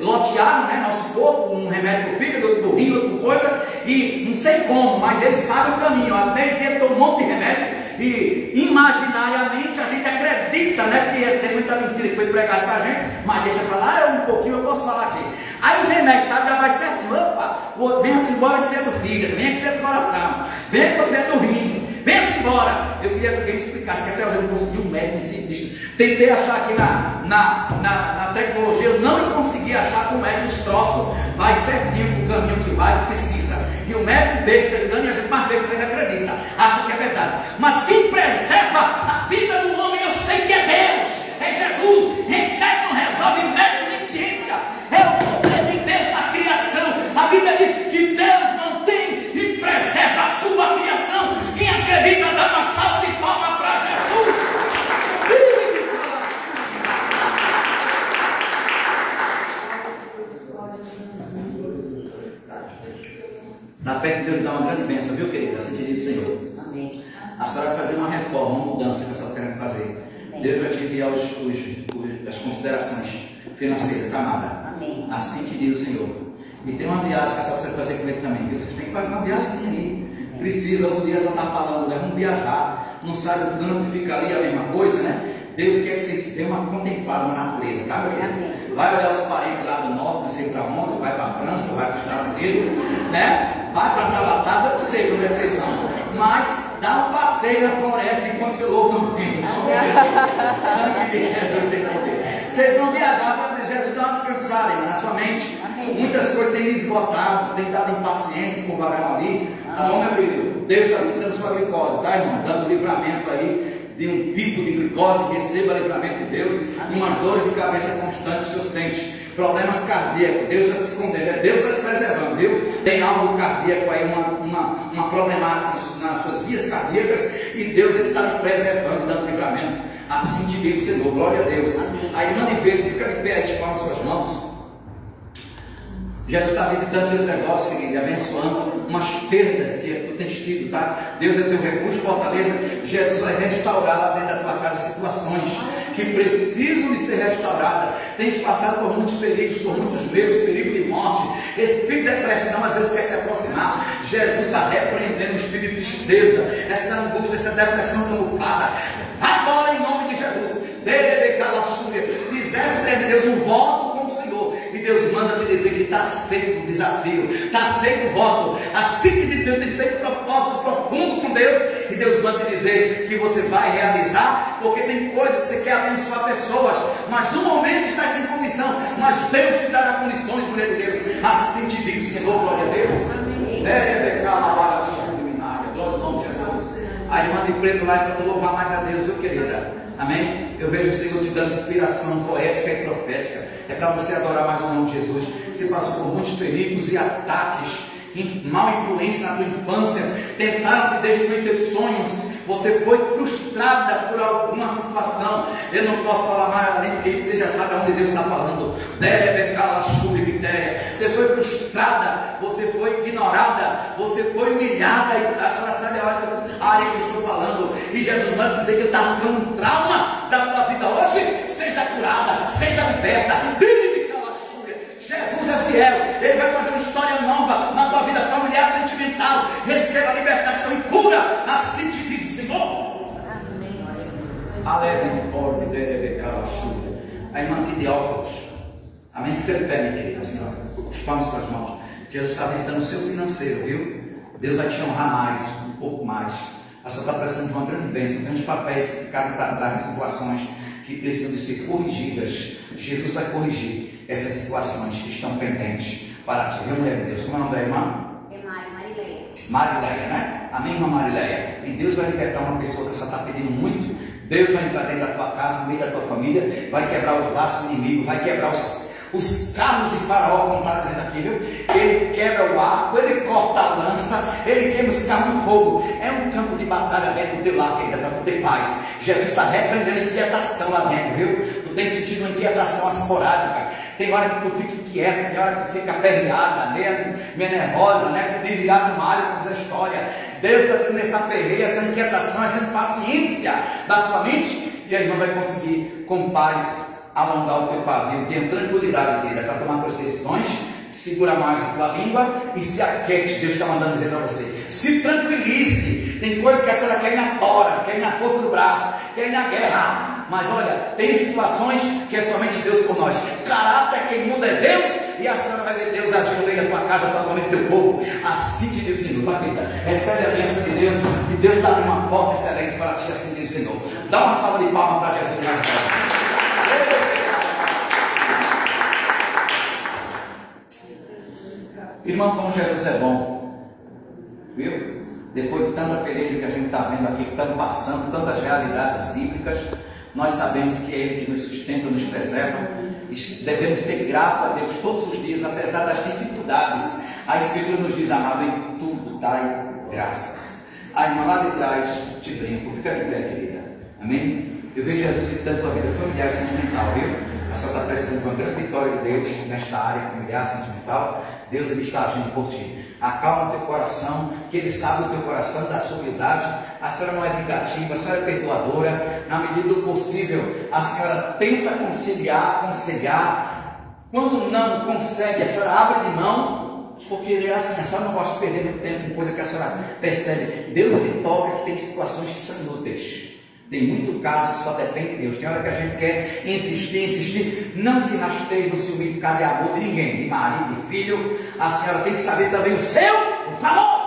lotear, né, nosso corpo, um remédio para o fígado, outro do rim, outro coisa, e não sei como, mas ele sabe o caminho. A meio-dia toma um monte de remédio e imaginariamente a gente acredita, né, que tem muita mentira que foi pregada para a gente, mas deixa para lá, um pouquinho eu posso falar aqui. Aí os remédios, sabe, já vai certinho. Opa, o outro, venha-se embora que você é do fígado, venha que você é do coração, venha que você é do rim, venha-se embora. Eu queria que alguém me explicasse, que até hoje eu não consegui um médico, um cientista. Tentei achar aqui na tecnologia, eu não consegui achar como é que os troços vai certinho para o caminho que vai, que precisa. E o médico besta, ele ganha, a gente mais besta, ele acredita, acha que é verdade. Mas quem preserva a vida do homem, eu sei que é Deus, é Jesus. Remédio não resolve, médico nem ciência, é o poder de Deus na criação. A Bíblia diz que Deus mantém e preserva a sua criação. Quem acredita, dá uma salva de palmas para Jesus. Na perto de Deus dá uma grande bênção, viu, querida? Assim te diz o Senhor. Amém. A senhora vai fazer uma reforma, uma mudança que a senhora quer fazer. Amém. Deus vai te enviar as considerações financeiras, tá, amada? Amém. Assim te diz o Senhor. E tem uma viagem que a senhora precisa fazer com ele também, viu? Vocês têm que fazer uma viagem aí. Precisa, outro dia ela está falando, né? Vamos viajar. Não sai do campo e fica ali a mesma coisa, né? Deus quer que vocês tenham uma contemplada na natureza, tá, meu querido? Vai olhar os parentes lá do norte, não sei para onde, vai para a França, vai para os Estados Unidos, né? Vai para Tabatata, eu não sei como é que vocês vão, mas dá um passeio na floresta enquanto seu lobo não vem. Sangue de Jesus tem poder. Vocês vão viajar para Jesus dar uma descansada, irmã, na sua mente. Muitas coisas têm me esgotado, tem dado impaciência com o varão ali. Tá bom, meu querido? Deus está visitando sua glicose, tá, irmão? Dando livramento aí de um pico de glicose, receba livramento de Deus. Umas dores de cabeça constantes que o senhor sente. Problemas cardíacos, Deus está te escondendo, é Deus está te preservando, viu? Tem algo cardíaco aí, uma problemática nas suas vias cardíacas, e Deus está te preservando, dando livramento. Assim te diz o Senhor, glória a Deus. Aí manda ver, fica de pé, te põe nas suas mãos. Jesus está visitando teus negócios, querido, abençoando umas perdas que tu tens tido, tá? Deus é teu recurso, fortaleza. Jesus vai restaurar lá dentro da tua casa situações que precisam de ser restauradas. Tens passado por muitos perigos, por muitos medos, perigo de morte, espírito de depressão, às vezes quer se aproximar. Jesus está repreendendo o espírito de tristeza, essa angústia, essa depressão camuflada. Vai embora em nome de Jesus. Fizesse diante de Deus um voto com o Senhor, e Deus manda te dizer que está aceito o desafio, está aceito o voto. Assim que diz Deus, tem feito propósito profundo com Deus, e Deus manda te dizer que você vai realizar, porque tem coisas que você quer abençoar pessoas, mas no momento está sem condição, mas Deus te dará condições, mulher de Deus. Assim te diz o Senhor, glória a Deus. Glória ao nome de Jesus. A irmã de preto lá é para tu louvar mais a Deus, viu, querida? Amém? Eu vejo o Senhor te dando inspiração poética e profética. É para você adorar mais o nome de Jesus. Você passou por muitos perigos e ataques, mal influência na tua infância, tentaram te destruir teus sonhos. Você foi frustrada por alguma situação. Eu não posso falar mais além, porque você já sabe aonde Deus está falando. Você foi frustrada, você foi ignorada, você foi humilhada, e a senhora sabe a área que eu estou falando. E Jesus manda dizer que está arrancando um trauma da tua vida hoje. Seja curada, seja liberta. Jesus é fiel, Ele vai fazer uma história nova na tua vida familiar, sentimental. Receba a libertação e cura. Assim te diz o Senhor. Alegre de forte, a irmã aqui de óculos. Amém? Fica de pé, minha querida senhora. Os palmas em suas mãos. Jesus está visitando o seu financeiro, viu? Deus vai te honrar mais, um pouco mais. A senhora está precisando de uma grande bênção. Tem uns papéis que ficaram para trás, situações que precisam de ser corrigidas. Jesus vai corrigir essas situações que estão pendentes para ti, viu, mulher de Deus? Como é o nome da irmã? Marileia. Marileia, né? Amém, irmã Marileia? E Deus vai libertar uma pessoa que você está pedindo muito. Deus vai entrar dentro da tua casa, no meio da tua família, vai quebrar os laços inimigos, vai quebrar os carros de Faraó, como está dizendo aqui, viu? Ele quebra o arco, ele corta a lança, ele queima os carros no fogo. É um campo de batalha dentro do teu lar, querida, para tu ter paz. Jesus está repreendendo inquietação lá dentro, viu? Tu tem sentido uma inquietação esporádica. tem hora que tu fica inquieto, tem hora que tu fica aperreada, meio nervosa, né? Tu virado no mar, como essa história. Deus está dando essa aperreia, essa inquietação, essa impaciência da sua mente, e a irmã vai conseguir, com paz, alongar o teu pavio, ter tranquilidade, querida, para tomar tuas decisões. Segura mais a tua língua e se aquete. Deus está mandando dizer para você: se tranquilize. Tem coisa que a senhora quer ir na tora, quer ir na força do braço, quer ir na guerra. Mas olha, tem situações que é somente Deus por nós. Caráter, quem muda é Deus, e a senhora vai ver Deus agindo aí na tua casa, tua família, teu povo. Assim te diz o Senhor, tua querida. Recebe a bênção de Deus, e Deus está abrindo uma porta excelente para ti, assim diz o Senhor. Dá uma salva de palmas para Jesus mais perto. Irmão, como Jesus é bom, viu? Depois de tanta peleja que a gente está vendo aqui, que estamos passando, tantas realidades bíblicas, nós sabemos que é Ele que nos sustenta, nos preserva, e devemos ser gratos a Deus todos os dias, apesar das dificuldades. A Escritura nos diz: amado, em tudo dai graças. A irmã lá de trás te brinco, fica de pé, querida. Amém? Eu vejo Jesus visitando a tua vida familiar e sentimental, viu? A senhora está precisando de uma grande vitória de Deus nesta área familiar, sentimental. Deus, Ele está agindo por ti. Acalma o teu coração, que Ele sabe o teu coração, da sua humildade. A senhora não é vingativa, a senhora é perdoadora. Na medida do possível, a senhora tenta conciliar, aconselhar. Quando não consegue, a senhora abre de mão, porque é assim, a senhora não gosta de perder muito tempo com coisa que a senhora percebe. Deus lhe toca que tem situações que são inúteis. Tem muito caso que só depende de Deus. Tem hora que a gente quer insistir. Não se rasteie, não se humilhe por causa de amor de ninguém, de marido, de filho. A senhora tem que saber também o seu valor.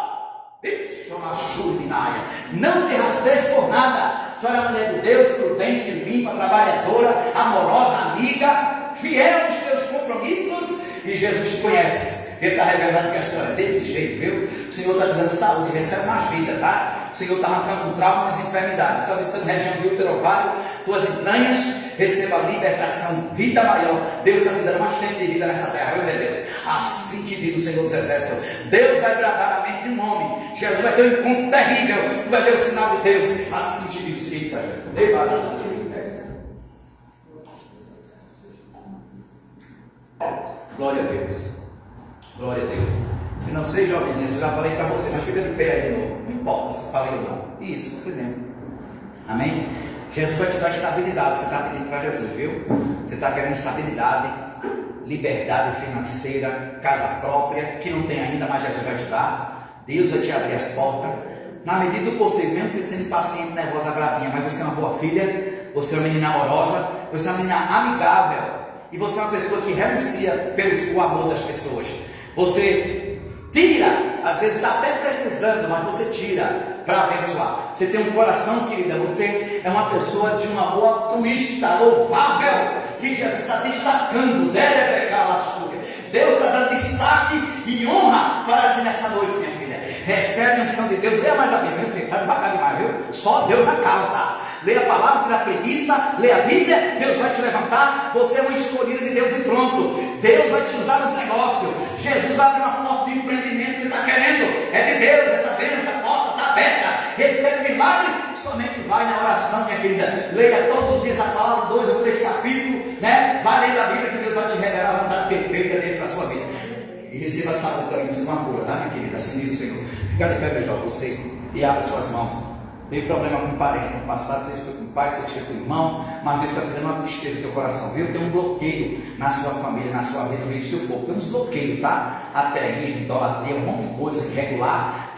Não se rasteie por nada. A senhora é mulher de Deus, prudente, limpa, trabalhadora, amorosa, amiga, fiel aos seus compromissos. E Jesus te conhece. Ele está revelando que a senhora é desse jeito, viu? O Senhor está te dando saúde, recebe mais vida, tá? O Senhor está arrancando traumas e enfermidades. Está visitando região do útero, ovário, tuas entranhas, receba libertação, vida maior. Deus está te dando mais tempo de vida nessa terra, meu Deus. Assim que diz o Senhor dos Exércitos. Deus vai bradar a mente de um homem. Jesus vai ter um encontro terrível. Tu vai ver o sinal de Deus. Assim te diz o Senhor. Glória a Deus. Glória a Deus. Eu não sei, jovenzinho, eu já falei para você, mas fica de pé aí de novo. Não importa se eu falei ou não. Isso, você lembra. Amém? Jesus vai te dar estabilidade. Você está pedindo para Jesus, viu? Você está querendo estabilidade, liberdade financeira, casa própria, que não tem ainda, mas Jesus vai te dar. Deus vai te abrir as portas. Na medida do possível, mesmo você sendo impaciente, nervosa, bravinha, mas você é uma boa filha, você é uma menina amorosa, você é uma menina amigável, e você é uma pessoa que renuncia pelo amor das pessoas. Você tira, às vezes está até precisando, mas você tira para abençoar. Você tem um coração, querida, você é uma pessoa de uma boa altruísta, louvável, que Jesus está destacando. Deus está dando destaque e honra para ti nessa noite, minha filha. Recebe a unção de Deus. Leia mais a Bíblia, meu filho, está devagar demais, viu? Só Deus na causa. Leia a palavra, tira a preguiça, leia a Bíblia, Deus vai te levantar. Você é uma escolhida de Deus e pronto. Deus vai te usar nos negócios. Jesus vai abrir uma porta de empreendimento que você está querendo. É de Deus essa bênção, essa porta está aberta. Recebe milagre, somente vai na oração, minha querida. Leia todos os dias a palavra, 2 ou 3 capítulos, né? Vai lendo a Bíblia que Deus vai te revelar a vontade perfeita dentro da sua vida. E receba saúde também, você uma cura, tá, minha querida? Assim diz o Senhor. Fica de pé, beijar você e abre suas mãos. Tem problema com o parente, no passado, seja com o pai, seja com o irmão, mas Deus está te dando uma tristeza no teu coração, viu? Tem um bloqueio na sua família, na sua vida, no meio do seu corpo. Tem uns bloqueios, tá? Ateísmo, idolatria, um monte de coisa irregular,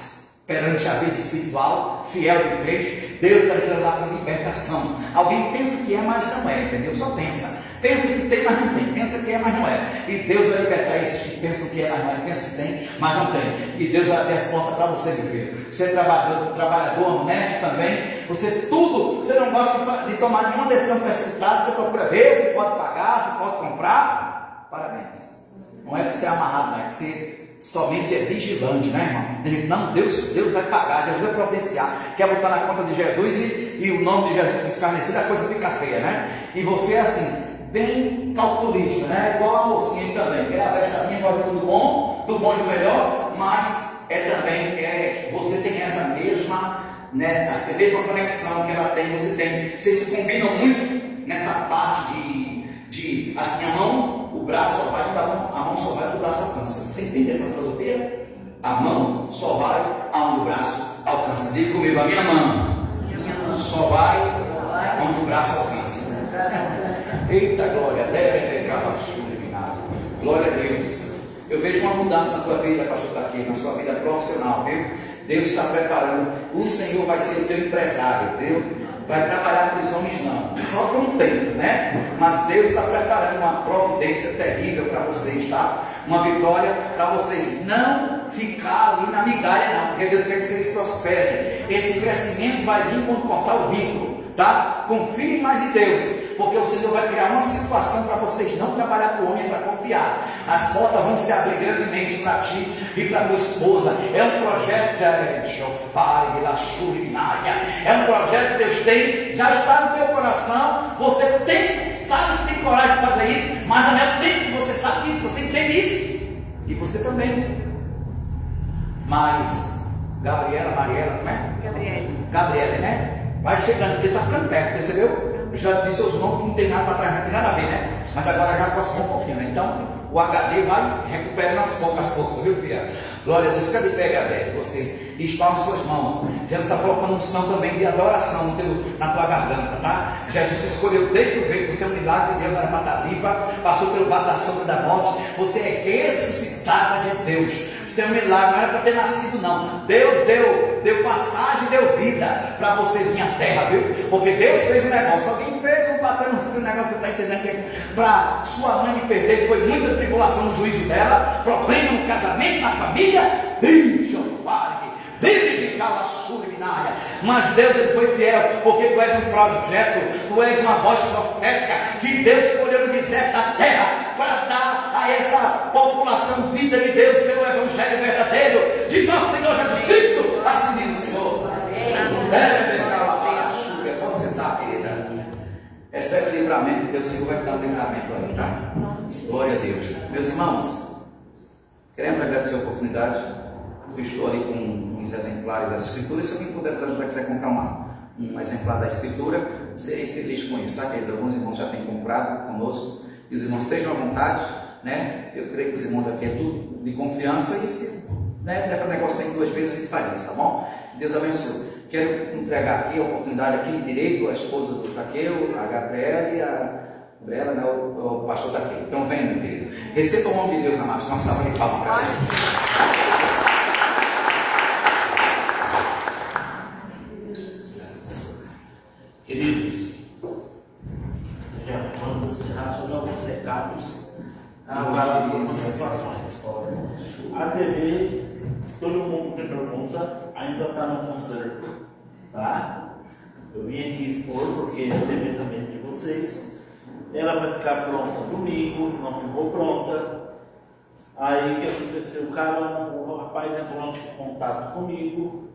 perante a vida espiritual, fiel de crente. Deus está entrando lá com libertação. Alguém pensa que é, mas não é, entendeu? Só pensa. Pensa que tem, mas não tem. Pensa que é, mas não é. E Deus vai libertar esses que pensam que é, mas não é. Pensa que tem, mas não tem. E Deus vai abrir as portas para você, meu filho. Você é trabalhador, honesto também. Você tudo, você não gosta de tomar nenhuma decisão precipitada. Você procura ver se pode pagar, se pode comprar. Parabéns. Não é que você é amarrado, não é que você somente é vigilante, né, irmão? Não, Deus vai pagar, Jesus vai providenciar. Quer botar na conta de Jesus e o nome de Jesus escarnecido, a coisa fica feia, né? E você é assim, bem calculista, né? Igual a mocinha também, que ela veste a minha, agora tudo bom, do bom e do melhor, mas também você tem essa mesma, né? Essa mesma conexão que ela tem, você tem. Vocês se combinam muito nessa parte de assim, a mão, braço só vai onde a mão só vai onde o braço alcança. Você entende essa filosofia? A mão só vai aonde o braço alcança. Diga comigo, a minha mão só vai onde o braço alcança. Eita glória, glória a Deus. Eu vejo uma mudança na tua vida, pastor Taqui, na sua vida profissional, viu? Deus está preparando. O Senhor vai ser o teu empresário, viu? Vai trabalhar para os homens não, só por um tempo, né? Mas Deus está preparando uma providência terrível para vocês, tá? Uma vitória para vocês não ficar ali na migalha não, porque Deus quer que vocês prosperem. Esse crescimento vai vir quando cortar o vínculo, tá? Confie mais em Deus, porque o Senhor vai criar uma situação para vocês não trabalhar para o homem, para confiar. As portas vão se abrir grandemente para ti e para tua esposa. É um projeto é um projeto que Deus tem, já está no teu coração. Você sabe que tem coragem de fazer isso, mas não é o tempo que você sabe disso, você entende isso. E você também. Mas Mariela, não é? Gabriela, né? Vai chegando, porque está ficando perto, percebeu? Eu já disse os nomes que não tem nada para trás, não tem nada a ver, né? Mas agora já aproximou um pouquinho, né? Então o HD vai recuperando as poucas, viu, filha? Glória a Deus, fica de pé, Gabriel, você está nas suas mãos. Jesus está colocando unção também de adoração na tua garganta, tá? Jesus te escolheu desde o ventre, você é um milagre de Deus, era para estar viva, passou pelo vale da sombra da morte, você é ressuscitada de Deus. Você é um milagre, não era para ter nascido não. Deus deu passagem, deu vida para você vir à terra, viu? Porque Deus fez um negócio, alguém fez um papel no negócio, você está entendendo que é para sua mãe me perder, foi muita tribulação no juízo dela, problema no casamento, na família, deixa eu falar. Mas Deus ele foi fiel, porque tu és um projeto, tu és uma voz profética que Deus escolheu no deserto da terra para dar a essa população vida de Deus pelo Evangelho verdadeiro de nosso Senhor Jesus Cristo. Assim diz o Senhor. Pode sentar, querida. Recebe livramento de Deus, o Senhor vai te dar um livramento aí, tá? Glória a Deus. Meus irmãos, queremos agradecer a oportunidade. Eu estou ali com uns exemplares das escrituras. Se alguém puder nos ajudar, quiser comprar um exemplar da escritura, serei feliz com isso, tá, querido? Alguns irmãos já têm comprado conosco, e os irmãos estejam à vontade, né? Eu creio que os irmãos aqui é tudo de confiança, e se der para negociar em 2 vezes, a gente faz isso, tá bom? Deus abençoe. Quero entregar aqui a oportunidade aqui de direito, a esposa do Taqueu, a Gabriela e a Gabriela, né? O pastor Taqueu. Então vem, meu querido. Receba o nome de Deus, amados, uma salva de palmas para ele. Queridos, já vamos encerrar sobre alguns recados para algumas situações. A TV, todo mundo que pergunta, ainda está no conserto, tá? Eu vim aqui expor porque é o departamento de vocês. Ela vai ficar pronta domingo, não ficou pronta. Aí o que aconteceu? O rapaz entrou em contato comigo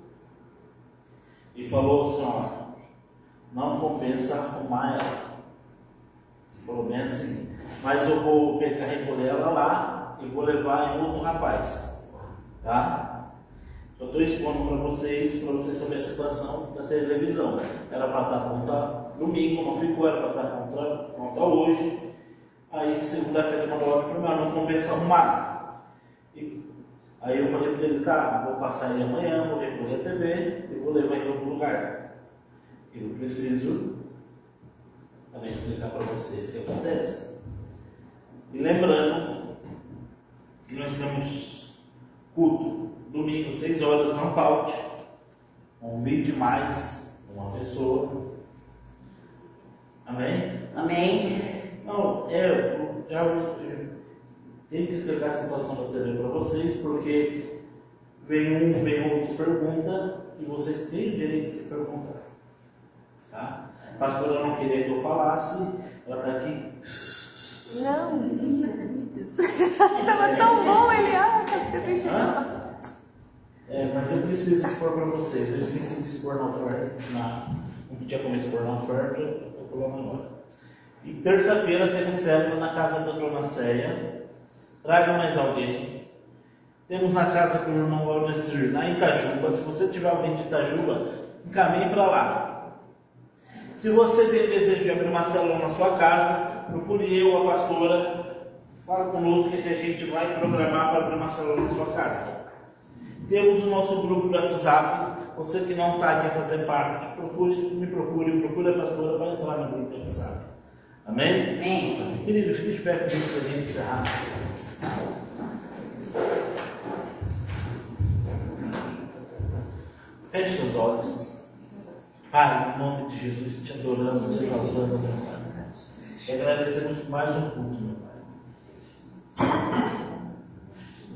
e falou assim: ó, não compensa arrumar ela. Ele falou bem assim, mas eu vou recolher ela lá e vou levar em outro rapaz, tá? Eu estou expondo para vocês saberem a situação da televisão. Era para estar pronta domingo, não ficou, era para estar pronta hoje. Aí segunda-feira mandou ela para mim, não compensa arrumar. Aí eu falei para ele: tá, vou passar aí amanhã, vou recolher a TV e vou levar em outro lugar. Eu preciso também explicar para vocês o que acontece. E lembrando que nós temos culto domingo, 6 horas, não falte. Convide mais uma pessoa. Amém? Amém. Não, eu tenho que explicar a situação da TV para vocês, porque vem outro pergunta e vocês têm o direito de perguntar. Tá? A pastora não queria que eu falasse, ela está aqui. Não, estava tão bom ele. Mas eu preciso expor para vocês. Eu esqueci de expor na oferta. Não tinha como expor na oferta, eu estou falando agora. E terça-feira temos célula na casa da dona Céia. Traga mais alguém. Temos na casa do irmão Laurestir, na Itajuba. Se você tiver alguém de Itajuba, encaminhe para lá. Se você tem desejo de abrir uma célula na sua casa, procure eu, a pastora, Fala conosco que a gente vai programar para abrir uma célula na sua casa. Temos o nosso grupo do WhatsApp. Você que não está aqui a fazer parte, me procure a pastora para entrar no grupo do WhatsApp. Amém? Amém. Querido, fique de pé comigo para a gente encerrar. Feche seus olhos. Pai, em nome de Jesus, te adoramos, te exaltamos, meu Pai. E agradecemos por mais um culto, meu Pai.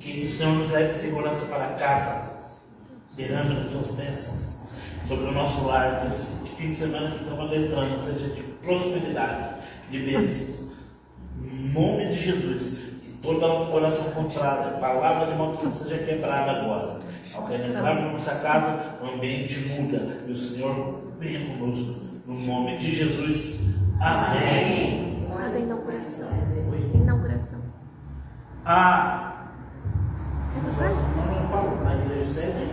Que o Senhor nos leve segurança para casa, derrame as suas bênçãos sobre o nosso lar, que esse fim de semana que estamos adentrando seja de prosperidade, de bênçãos. Em nome de Jesus, que toda oração contrária, palavra de maldição seja quebrada agora. Ao que entrar na nossa casa, o ambiente muda e o Senhor venha conosco. No nome de Jesus. Amém. A da inauguração. Inauguração. Não falo na igreja sede.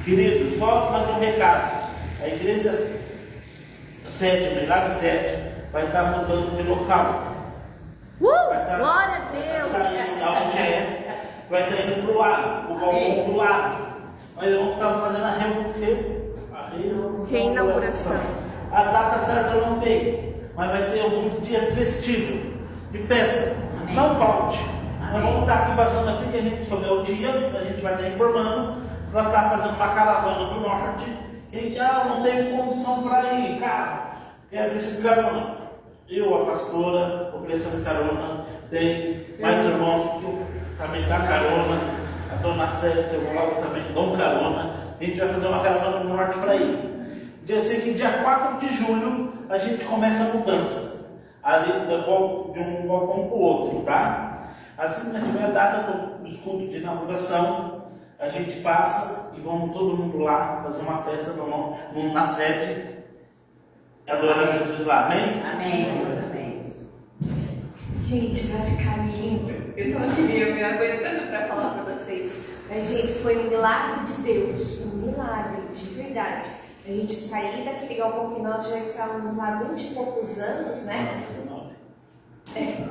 Querido, só mais um recado. A igreja sede, Milagre Sede, vai estar mudando de local. Vai estar, Glória a Deus! Onde é, vai estar indo para o lado, o balcão do lado. Nós vamos estar fazendo a reinauguração. A data certa eu não tenho, mas vai ser alguns dias festivos, de festa. Amém. Não falte. Amém. Nós vamos estar aqui passando assim que a gente souber o dia, a gente vai estar informando, para estar fazendo uma caravana do norte. E não tenho condição para ir, cara. Quero esse carona. Eu, a pastora, oferecendo carona. Tem mais irmãos que também dá carona. A dona Célia, seu Paulo também dão carona. A gente vai fazer uma caravana do norte para ir. Dia 4 de julho a gente começa a mudança. Ali de um balcão para o outro, tá? Assim que nós tiver a data do escudo de inauguração, a gente passa e vamos todo mundo lá fazer uma festa na sede, adorando Jesus lá. Amém? Amém. Gente, vai ficar lindo. Eu não queria me aguentando para falar para vocês. Mas, gente, foi um milagre de Deus. Um milagre, de verdade. A gente sair daquele galpão que nós já estávamos lá há 20 e poucos anos, né?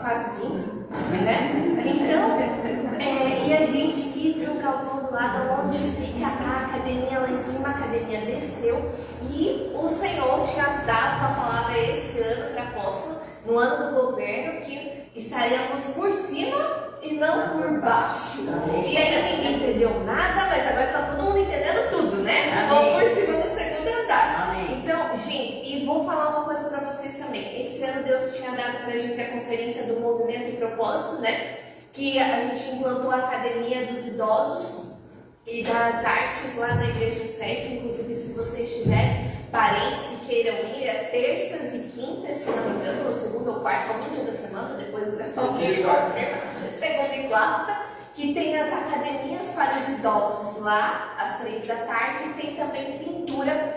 Quase 20, né? Então, e a gente ir para o galpão do lado onde fica a academia lá em cima, a academia desceu e o Senhor tinha dado a palavra esse ano para apóstolo, no ano do governo, que estaríamos por cima e não por baixo. E ainda ninguém entendeu nada, mas agora está todo mundo entendendo tudo, né? Vamos por cima no segundo andar. Amém. Então, gente, e vou falar uma coisa para vocês também. Esse ano Deus tinha dado para a gente a conferência do Movimento e Propósito, né? Que a gente implantou a Academia dos Idosos e das Artes lá na Igreja 7. Inclusive, se vocês tiverem parentes que queiram ir, é terças e quintas, se não me engano, ou segunda ou quarta, algum dia da semana, depois segunda e quarta, que tem as academias para os idosos lá, às 3 da tarde, e tem também pintura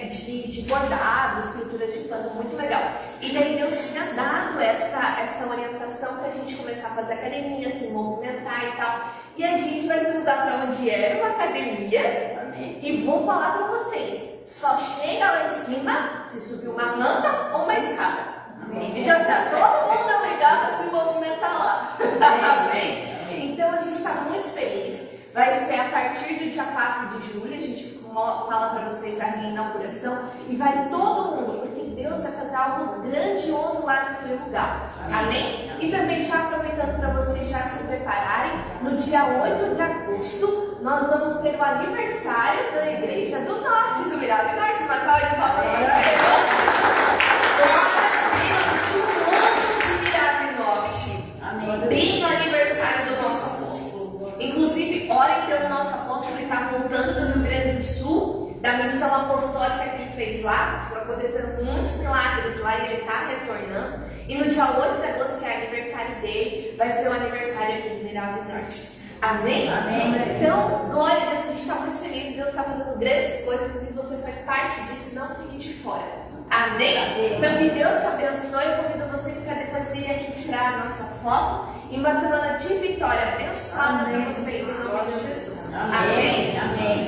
de bordados, pintura de pano, muito legal. E daí Deus tinha dado essa orientação para a gente começar a fazer academia, se movimentar e tal. E a gente vai se mudar para onde era uma academia. Amém. E vou falar para vocês, só chega lá em cima se subir uma rampa ou uma escada. Amém. Então, assim, todo mundo é obrigado a se movimentar lá. Amém. Então, a gente está muito feliz. Vai ser a partir do dia 4 de julho, a gente fala para vocês a reinauguração e vai todo mundo, porque Deus vai fazer algo grandioso lá naquele lugar. Amém? E também já aproveitando para vocês já se prepararem, no dia 8 de agosto nós vamos ter o aniversário da Igreja do Norte, do Mirabe Norte. Uma salva de palmas para vocês. Bem no aniversário do nosso apóstolo. Inclusive, orem pelo nosso apóstolo que está voltando do Rio Grande do Sul, da missão apostólica que ele fez lá. Foi acontecendo muitos milagres lá e ele está retornando. E no dia 8 de agosto, que é aniversário dele, vai ser o aniversário aqui do Mirabe Norte. Amém? Amém? Então, glória a Deus, a gente está muito feliz. Deus está fazendo grandes coisas e você faz parte disso, não fique de fora. Amém? Amém. Então, que Deus te abençoe. Eu convido vocês para depois virem aqui tirar a nossa foto. E uma semana de vitória abençoada para vocês em nome de Jesus. Amém? Amém.